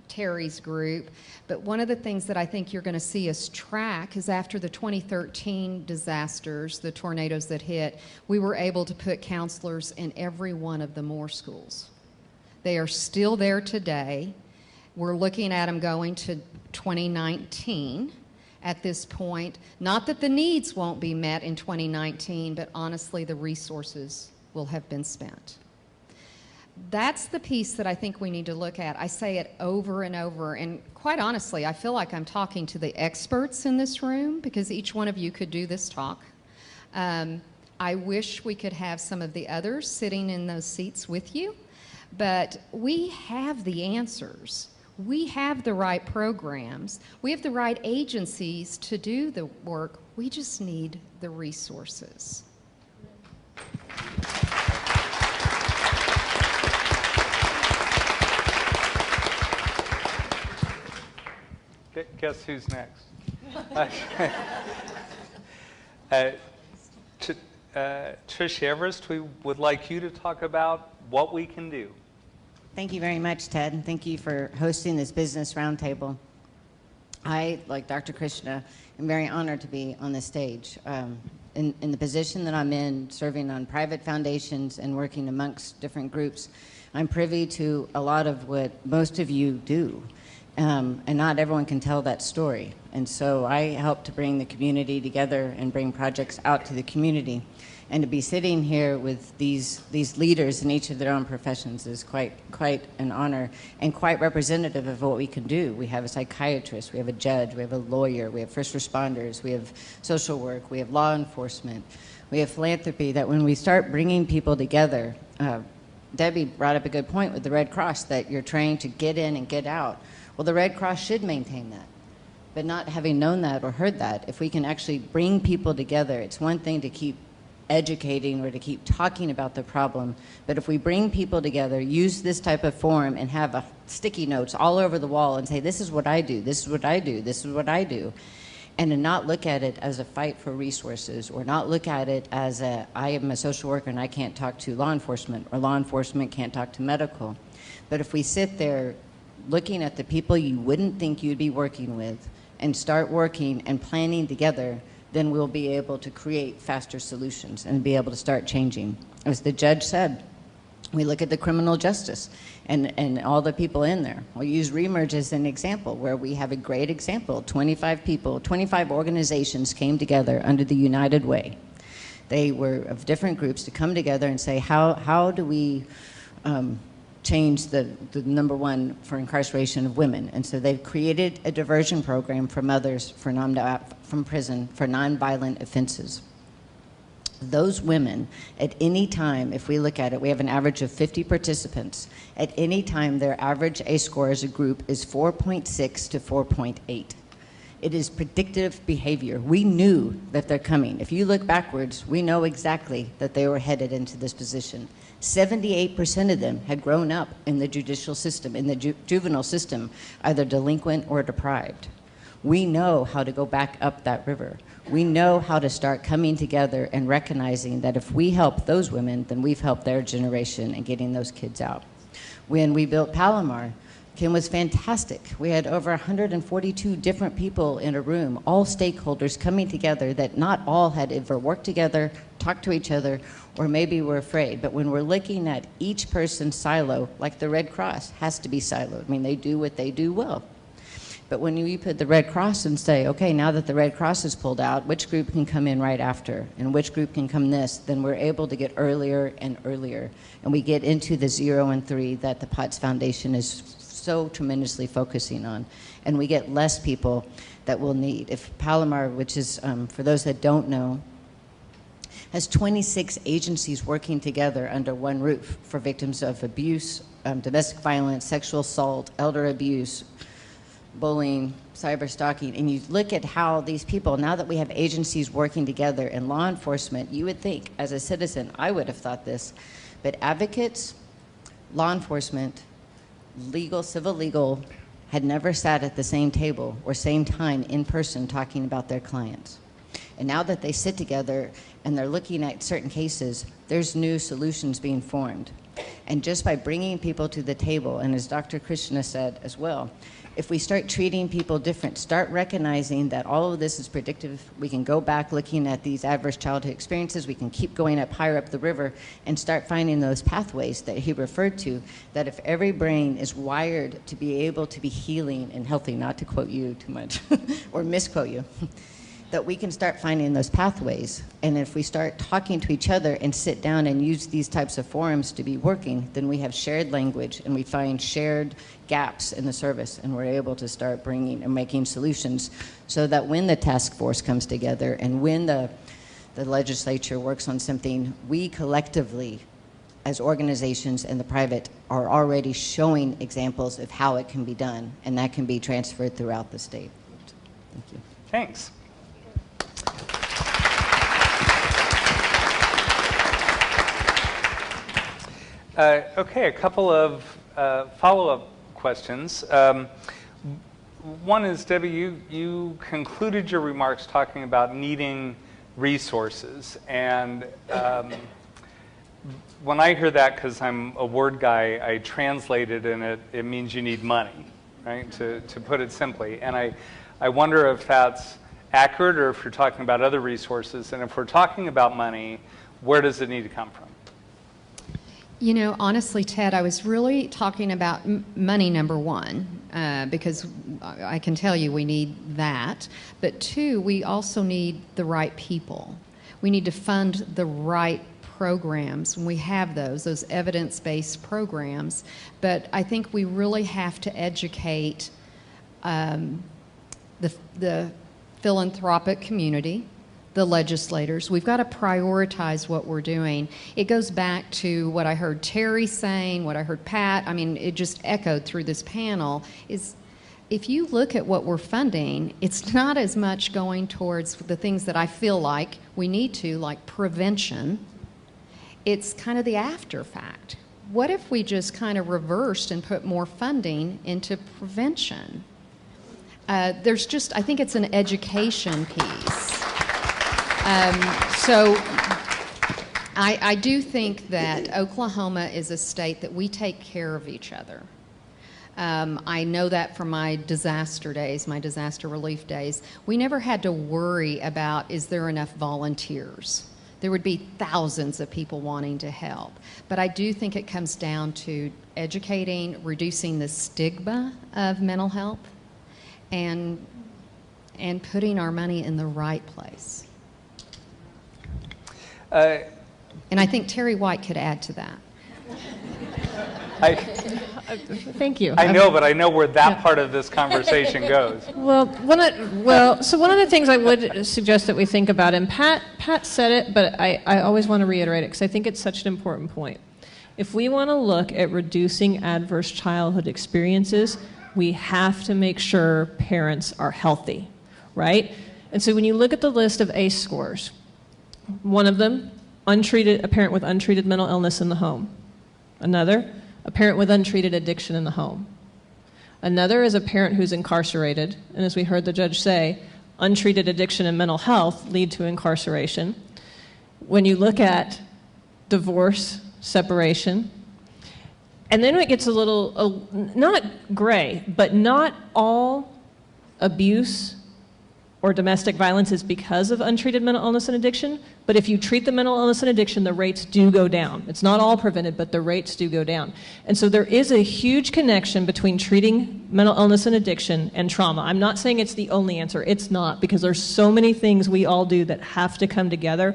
Terry's group. But one of the things that I think you're going to see us track is after the 2013 disasters, the tornadoes that hit, we were able to put counselors in every one of the Moore schools. They are still there today. We're looking at them going to 2019 at this point. Not that the needs won't be met in 2019, but honestly, the resources will have been spent. That's the piece that I think we need to look at. I say it over and over, and quite honestly, I feel like I'm talking to the experts in this room because each one of you could do this talk. I wish we could have some of the others sitting in those seats with you, but we have the answers. We have the right programs. We have the right agencies to do the work. We just need the resources. Guess who's next? Trish Everest, we would like you to talk about what we can do. Thank you very much, Ted, and thank you for hosting this business roundtable. I, like Dr. Krishna, am very honored to be on this stage. In the position that I'm in, serving on private foundations and working amongst different groups, I'm privy to a lot of what most of you do. And not everyone can tell that story. And so I help to bring the community together and bring projects out to the community. And to be sitting here with these leaders in each of their own professions is quite an honor and quite representative of what we can do. We have a psychiatrist, we have a judge, we have a lawyer, we have first responders, we have social work, we have law enforcement, we have philanthropy, that when we start bringing people together, Debbie brought up a good point with the Red Cross, that you're trained to get in and get out. Well, the Red Cross should maintain that. But not having known that or heard that, if we can actually bring people together, it's one thing to keep educating or to keep talking about the problem, but if we bring people together, use this type of forum and have sticky notes all over the wall and say, this is what I do, this is what I do, this is what I do, and to not look at it as a fight for resources, or not look at it as I am a social worker and I can't talk to law enforcement, or law enforcement can't talk to medical. But if we sit there looking at the people you wouldn't think you'd be working with and start working and planning together, then we'll be able to create faster solutions and be able to start changing. As the judge said, we look at the criminal justice and all the people in there. We'll use Remerge as an example, where we have a great example. 25 people, 25 organizations came together under the United Way. They were of different groups to come together and say, how do we change the number one for incarceration of women? And so they've created a diversion program for mothers from prison for nonviolent offenses. Those women, at any time, if we look at it, we have an average of 50 participants. At any time, their average A score as a group is 4.6 to 4.8. It is predictive behavior. We knew that they're coming. If you look backwards, we know exactly that they were headed into this position. 78% of them had grown up in the judicial system, in the juvenile system, either delinquent or deprived. We know how to go back up that river. We know how to start coming together and recognizing that if we help those women, then we've helped their generation in getting those kids out. When we built Palomar, Kim was fantastic. We had over 142 different people in a room, all stakeholders coming together that not all had ever worked together, talked to each other, or maybe were afraid. But when we're looking at each person's silo, like the Red Cross has to be siloed. I mean, they do what they do well. But when you put the Red Cross and say, okay, now that the Red Cross is pulled out, which group can come in right after? And which group can come this? Then we're able to get earlier and earlier. And we get into the 0 and 3 that the Potts Foundation is so tremendously focusing on. And we get less people that we'll need. If Palomar, which is, for those that don't know, has 26 agencies working together under one roof for victims of abuse, domestic violence, sexual assault, elder abuse, bullying, cyber stalking, and you look at how these people, now that we have agencies working together in law enforcement, you would think, as a citizen, I would have thought this, but advocates, law enforcement, legal, civil legal, had never sat at the same table or same time in person talking about their clients. And now that they sit together and they're looking at certain cases, there's new solutions being formed. And just by bringing people to the table, and as Dr. Krishna said as well, if we start treating people different, start recognizing that all of this is predictive, we can go back looking at these adverse childhood experiences, we can keep going up higher up the river and start finding those pathways that he referred to, that if every brain is wired to be able to be healing and healthy, not to quote you too much or misquote you, that we can start finding those pathways. And if we start talking to each other and sit down and use these types of forums to be working, then we have shared language and we find shared gaps in the service, and we're able to start bringing and making solutions so that when the task force comes together and when the legislature works on something, we collectively as organizations and the private are already showing examples of how it can be done, and that can be transferred throughout the state. Thank you. Thanks. Okay, a couple of follow-up questions. One is, Debbie, you concluded your remarks talking about needing resources. And when I hear that, because I'm a word guy, I translate it, and it means you need money, right, to put it simply. And I wonder if that's accurate or if you're talking about other resources. And if we're talking about money, where does it need to come from? You know, honestly, Ted, I was really talking about money, number one, because I can tell you we need that. But two, we also need the right people. We need to fund the right programs, and we have those evidence-based programs. But I think we really have to educate the philanthropic community, the legislators. We've got to prioritize what we're doing. It goes back to what I heard Terry saying, what I heard Pat, I mean, it just echoed through this panel, is if you look at what we're funding, it's not as much going towards the things that I feel like we need to, like prevention. It's kind of the after fact. What if we just kind of reversed and put more funding into prevention? There's just, I think it's an education piece. So I do think that Oklahoma is a state that we take care of each other. I know that from my disaster days, my disaster relief days. We never had to worry about, is there enough volunteers? There would be thousands of people wanting to help. But I do think it comes down to educating, reducing the stigma of mental health, and putting our money in the right place. And I think Terry White could add to that. Thank you. I know, but I know where that part of this conversation goes. So one of the things I would suggest that we think about, and Pat said it, but I always want to reiterate it because I think it's such an important point. If we want to look at reducing adverse childhood experiences, we have to make sure parents are healthy, right? And so when you look at the list of ACE scores, one of them, a parent with untreated mental illness in the home. Another, a parent with untreated addiction in the home. Another is a parent who's incarcerated, and as we heard the judge say, untreated addiction and mental health lead to incarceration. When you look at divorce, separation, and then it gets a little, not gray, but not all abuse or domestic violence is because of untreated mental illness and addiction, but if you treat the mental illness and addiction, the rates do go down. It's not all prevented, but the rates do go down. And so there is a huge connection between treating mental illness and addiction and trauma. I'm not saying it's the only answer. It's not, because there's so many things we all do that have to come together.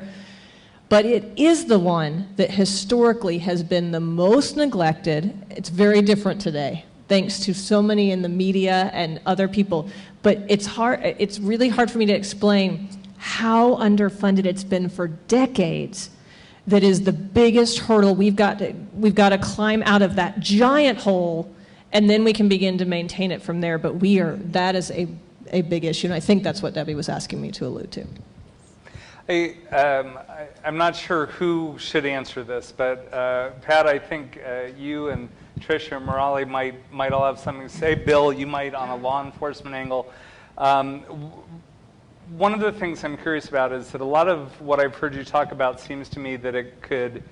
But it is the one that historically has been the most neglected. It's very different today, thanks to so many in the media and other people. But it's really hard for me to explain how underfunded it's been for decades. That is the biggest hurdle. We've got to climb out of that giant hole, and then we can begin to maintain it from there. But that is a big issue, and I think that's what Debbie was asking me to allude to. I'm not sure who should answer this, but Pat, I think you and Tricia and Murali might all have something to say. Bill, you might on a law enforcement angle. One of the things I'm curious about is that a lot of what I've heard you talk about seems to me that it could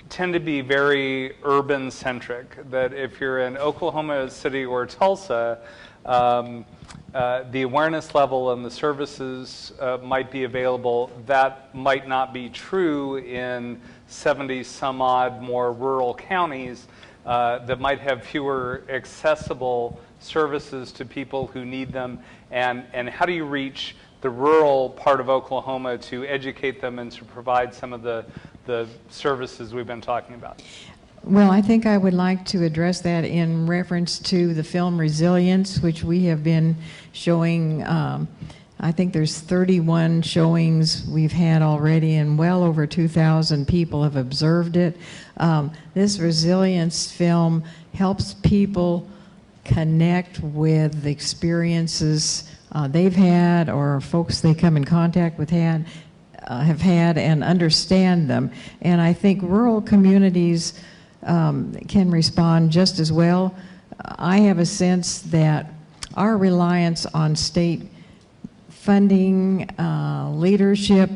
tend to be very urban centric, that if you're in Oklahoma City or Tulsa, the awareness level and the services might be available. That might not be true in 70 some odd more rural counties that might have fewer accessible services to people who need them. And how do you reach the rural part of Oklahoma to educate them and to provide some of the services we've been talking about? Well, I think I would like to address that in reference to the film Resilience, which we have been showing. I think there's 31 showings we've had already, and well over 2,000 people have observed it. This Resilience film helps people connect with the experiences they've had or folks they come in contact with have had and understand them. And I think rural communities can respond just as well. I have a sense that our reliance on state funding, leadership,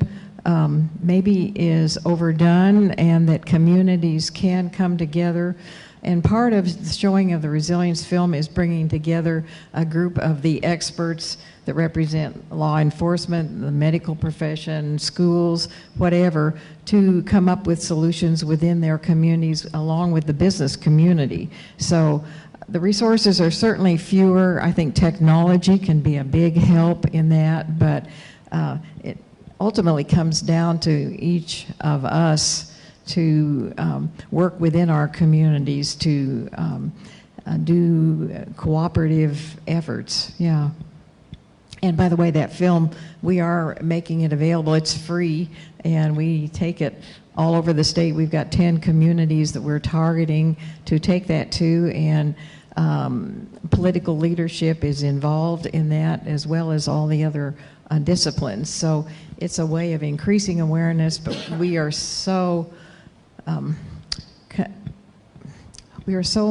maybe is overdone, and that communities can come together. And part of the showing of the Resilience film is bringing together a group of the experts that represent law enforcement, the medical profession, schools, whatever, to come up with solutions within their communities along with the business community. So the resources are certainly fewer. I think technology can be a big help in that, but it ultimately comes down to each of us to work within our communities to do cooperative efforts. Yeah. And by the way, that film, we are making it available. It's free, and we take it all over the state. We've got 10 communities that we're targeting to take that to, and political leadership is involved in that, as well as all the other disciplines. So it's a way of increasing awareness, but we are so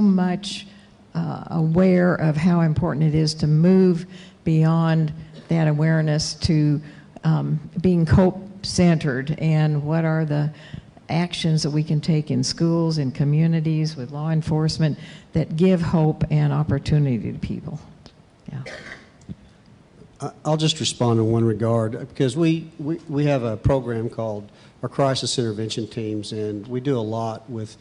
much aware of how important it is to move beyond that awareness to being COPE-centered, and what are the actions that we can take in schools and communities with law enforcement that give hope and opportunity to people. Yeah. I'll just respond in one regard, because we have a program called our crisis intervention teams, and we do a lot with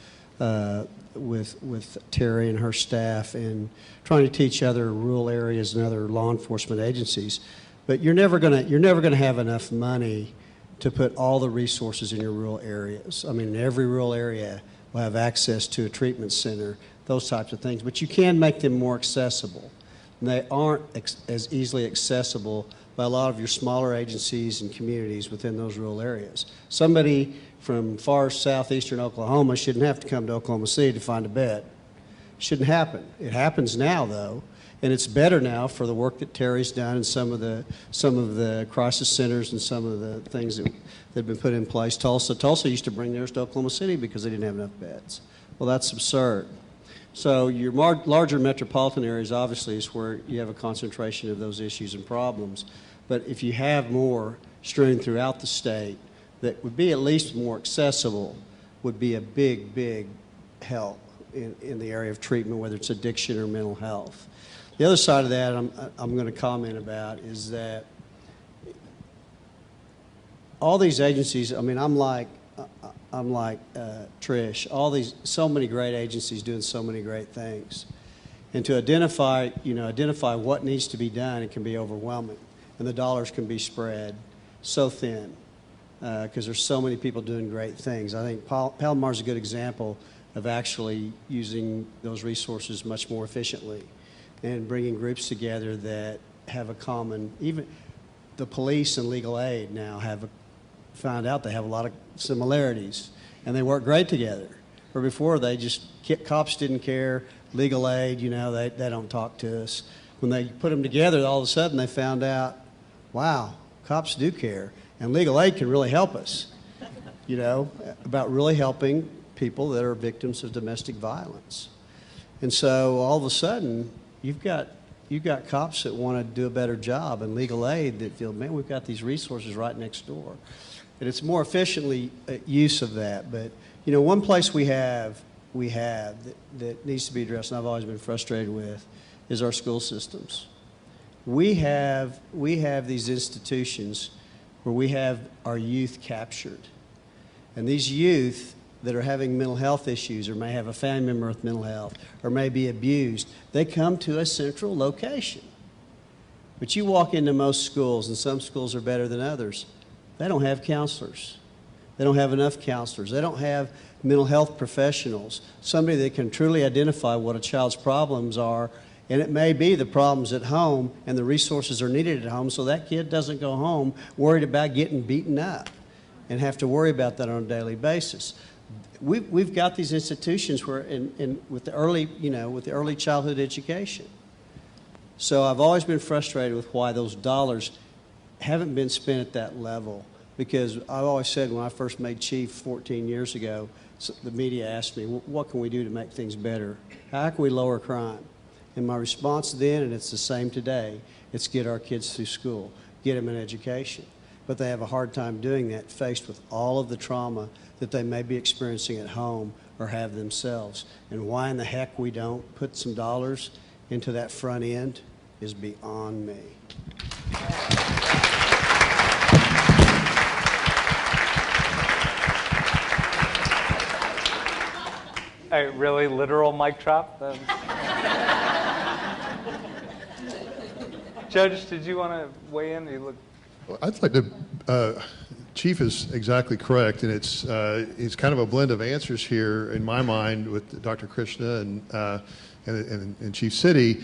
Terry and her staff and trying to teach other rural areas and other law enforcement agencies. But you're never gonna have enough money to put all the resources in your rural areas. I mean, every rural area will have access to a treatment center, those types of things. But you can make them more accessible. And they aren't as easily accessible by a lot of your smaller agencies and communities within those rural areas. Somebody from far southeastern Oklahoma shouldn't have to come to Oklahoma City to find a bed. Shouldn't happen. It happens now, though, and it's better now for the work that Terry's done and some of the crisis centers and some of the things that have been put in place. Tulsa used to bring theirs to Oklahoma City because they didn't have enough beds. Well, that's absurd. So your larger metropolitan areas obviously is where you have a concentration of those issues and problems. But if you have more strewn throughout the state that would be at least more accessible, would be a big, big help in the area of treatment, whether it's addiction or mental health. The other side of that I'm going to comment about is that all these agencies, I mean, I'm like Trish, so many great agencies doing so many great things. And to identify what needs to be done, it can be overwhelming. And the dollars can be spread so thin because there's so many people doing great things. I think Palomar's a good example of actually using those resources much more efficiently and bringing groups together that have a common, even the police and legal aid now have found out they have a lot of similarities, and they work great together. Where before cops didn't care, legal aid, they don't talk to us. When they put them together, all of a sudden they found out, wow, cops do care, and legal aid can really help us, about really helping people that are victims of domestic violence. And so all of a sudden, you've got cops that want to do a better job, and legal aid that feel, man, we've got these resources right next door. And it's more efficiently use of that, but You know, one place we have that needs to be addressed, and I've always been frustrated with, is our school systems. We have these institutions where we have our youth captured. And these youth that are having mental health issues or may have a family member with mental health or may be abused, they come to a central location. But you walk into most schools, and some schools are better than others, they don't have counselors. They don't have enough counselors. They don't have mental health professionals, somebody that can truly identify what a child's problems are. And it may be the problems at home, and the resources are needed at home, so that kid doesn't go home worried about getting beaten up and have to worry about that on a daily basis. We've got these institutions where, with the early childhood education. So I've always been frustrated with why those dollars haven't been spent at that level. Because I've always said, when I first made chief 14 years ago, the media asked me, what can we do to make things better? How can we lower crime? And my response then, and it's the same today, it's get our kids through school, get them an education. But they have a hard time doing that, faced with all of the trauma that they may be experiencing at home or have themselves. And why in the heck we don't put some dollars into that front end is beyond me. A really literal mic drop. Judge, did you want to weigh in? You look. Well, I'd like to. Chief is exactly correct, and it's kind of a blend of answers here in my mind with Dr. Krishna and Chief City.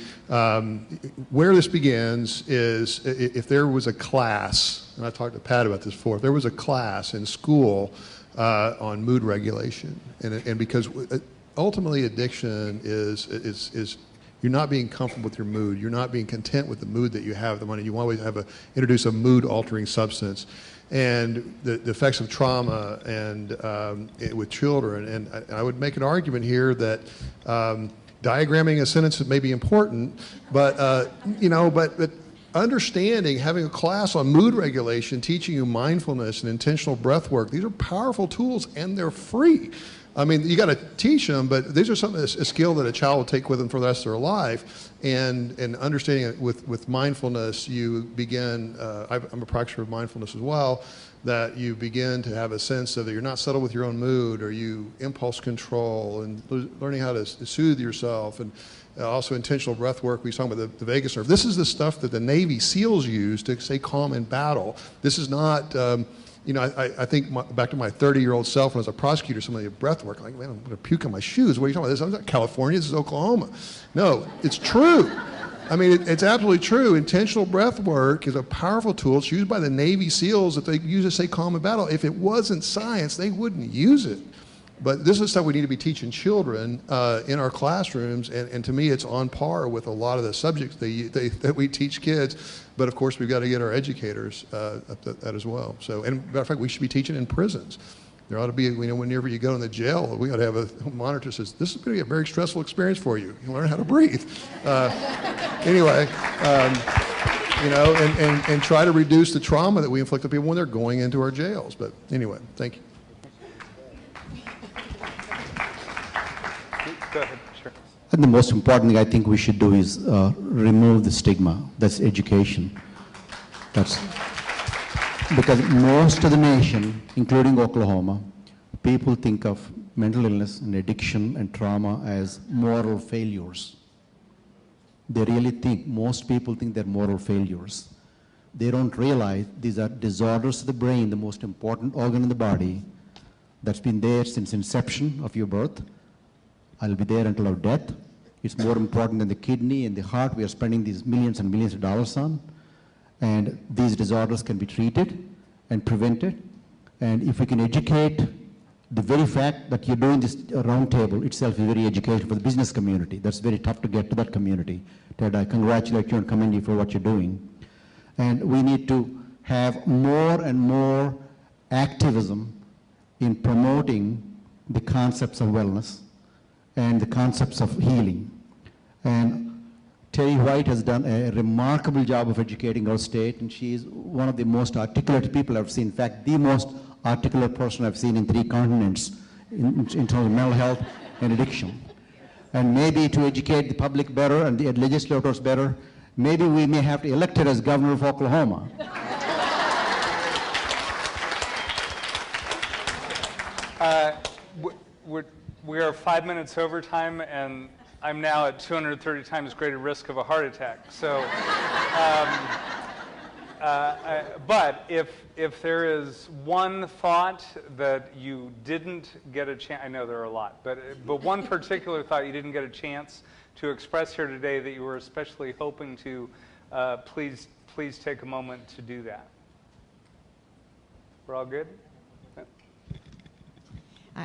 Where this begins is if there was a class, and I talked to Pat about this before. If there was a class in school on mood regulation, and because ultimately addiction is you're not being comfortable with your mood. You're not being content with the mood that you have at the moment. You always have introduce a mood-altering substance. And the effects of trauma and with children. And I would make an argument here that diagramming a sentence may be important, but but understanding, having a class on mood regulation, teaching you mindfulness and intentional breath work, these are powerful tools, and they're free. I mean, you got to teach them, but these are a skill that a child will take with them for the rest of their life. And understanding it with mindfulness, you begin, I'm a practitioner of mindfulness as well, that you begin to have a sense of that you're not settled with your own mood, or you impulse control, and learning how to soothe yourself. And also intentional breath work. We were talking about the vagus nerve. This is the stuff that the Navy SEALs use to stay calm in battle. This is not... I think back to my 30-year-old self when I was a prosecutor, some of the breath work, like, man, I'm going to puke on my shoes. What are you talking about? This is not California, this is Oklahoma. No, it's true. I mean, it's absolutely true. Intentional breath work is a powerful tool. It's used by the Navy SEALs that they use to stay calm in battle. If it wasn't science, they wouldn't use it. But this is stuff we need to be teaching children in our classrooms, and to me it's on par with a lot of the subjects that we teach kids. But of course we've got to get our educators up to that as well. So, and matter of fact, we should be teaching in prisons. There ought to be, whenever you go in the jail, we ought to have a monitor that says, this is going to be a very stressful experience for you. You learn how to breathe. Anyway, and try to reduce the trauma that we inflict on people when they're going into our jails. But anyway, thank you. Go ahead, sure. And the most important thing I think we should do is remove the stigma. That's education. That's because most of the nation, including Oklahoma, people think of mental illness and addiction and trauma as moral failures. They really think, most people think they're moral failures. They don't realize these are disorders of the brain, the most important organ in the body, that's been there since inception of your birth. I'll be there until our death. It's more important than the kidney and the heart we are spending these millions and millions of dollars on. And these disorders can be treated and prevented. And if we can educate, the very fact that you're doing this roundtable itself is very educational for the business community. That's very tough to get to that community. Ted, I congratulate you and commend you for what you're doing. And we need to have more and more activism in promoting the concepts of wellness and the concepts of healing. And Terry White has done a remarkable job of educating our state, and she is one of the most articulate people I've seen. In fact, the most articulate person I've seen in 3 continents in terms of mental health and addiction. And maybe to educate the public better and the legislators better, maybe we may have to elect her as governor of Oklahoma. We are 5 minutes over time, and I'm now at 230 times greater risk of a heart attack. So, but if there is one thought that you didn't get a chance, I know there are a lot, but one particular thought you didn't get a chance to express here today that you were especially hoping to, please take a moment to do that. We're all good?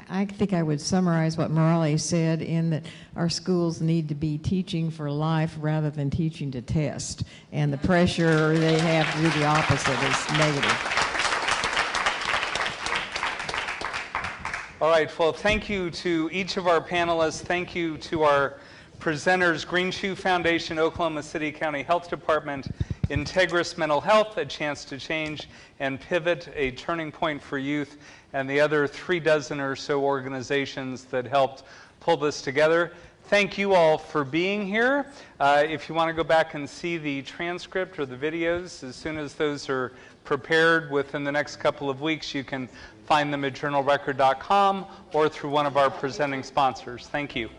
I think I would summarize what Morale said in that our schools need to be teaching for life rather than teaching to test. And the pressure they have to do the opposite is negative. All right, well, thank you to each of our panelists. Thank you to our presenters, Green Shoe Foundation, Oklahoma City County Health Department, Integris Mental Health, A Chance to Change, and Pivot, a turning point for youth, and the other 36 or so organizations that helped pull this together. Thank you all for being here. If you want to go back and see the transcript or the videos, as soon as those are prepared within the next couple of weeks, you can find them at journalrecord.com or through one of our presenting sponsors. Thank you.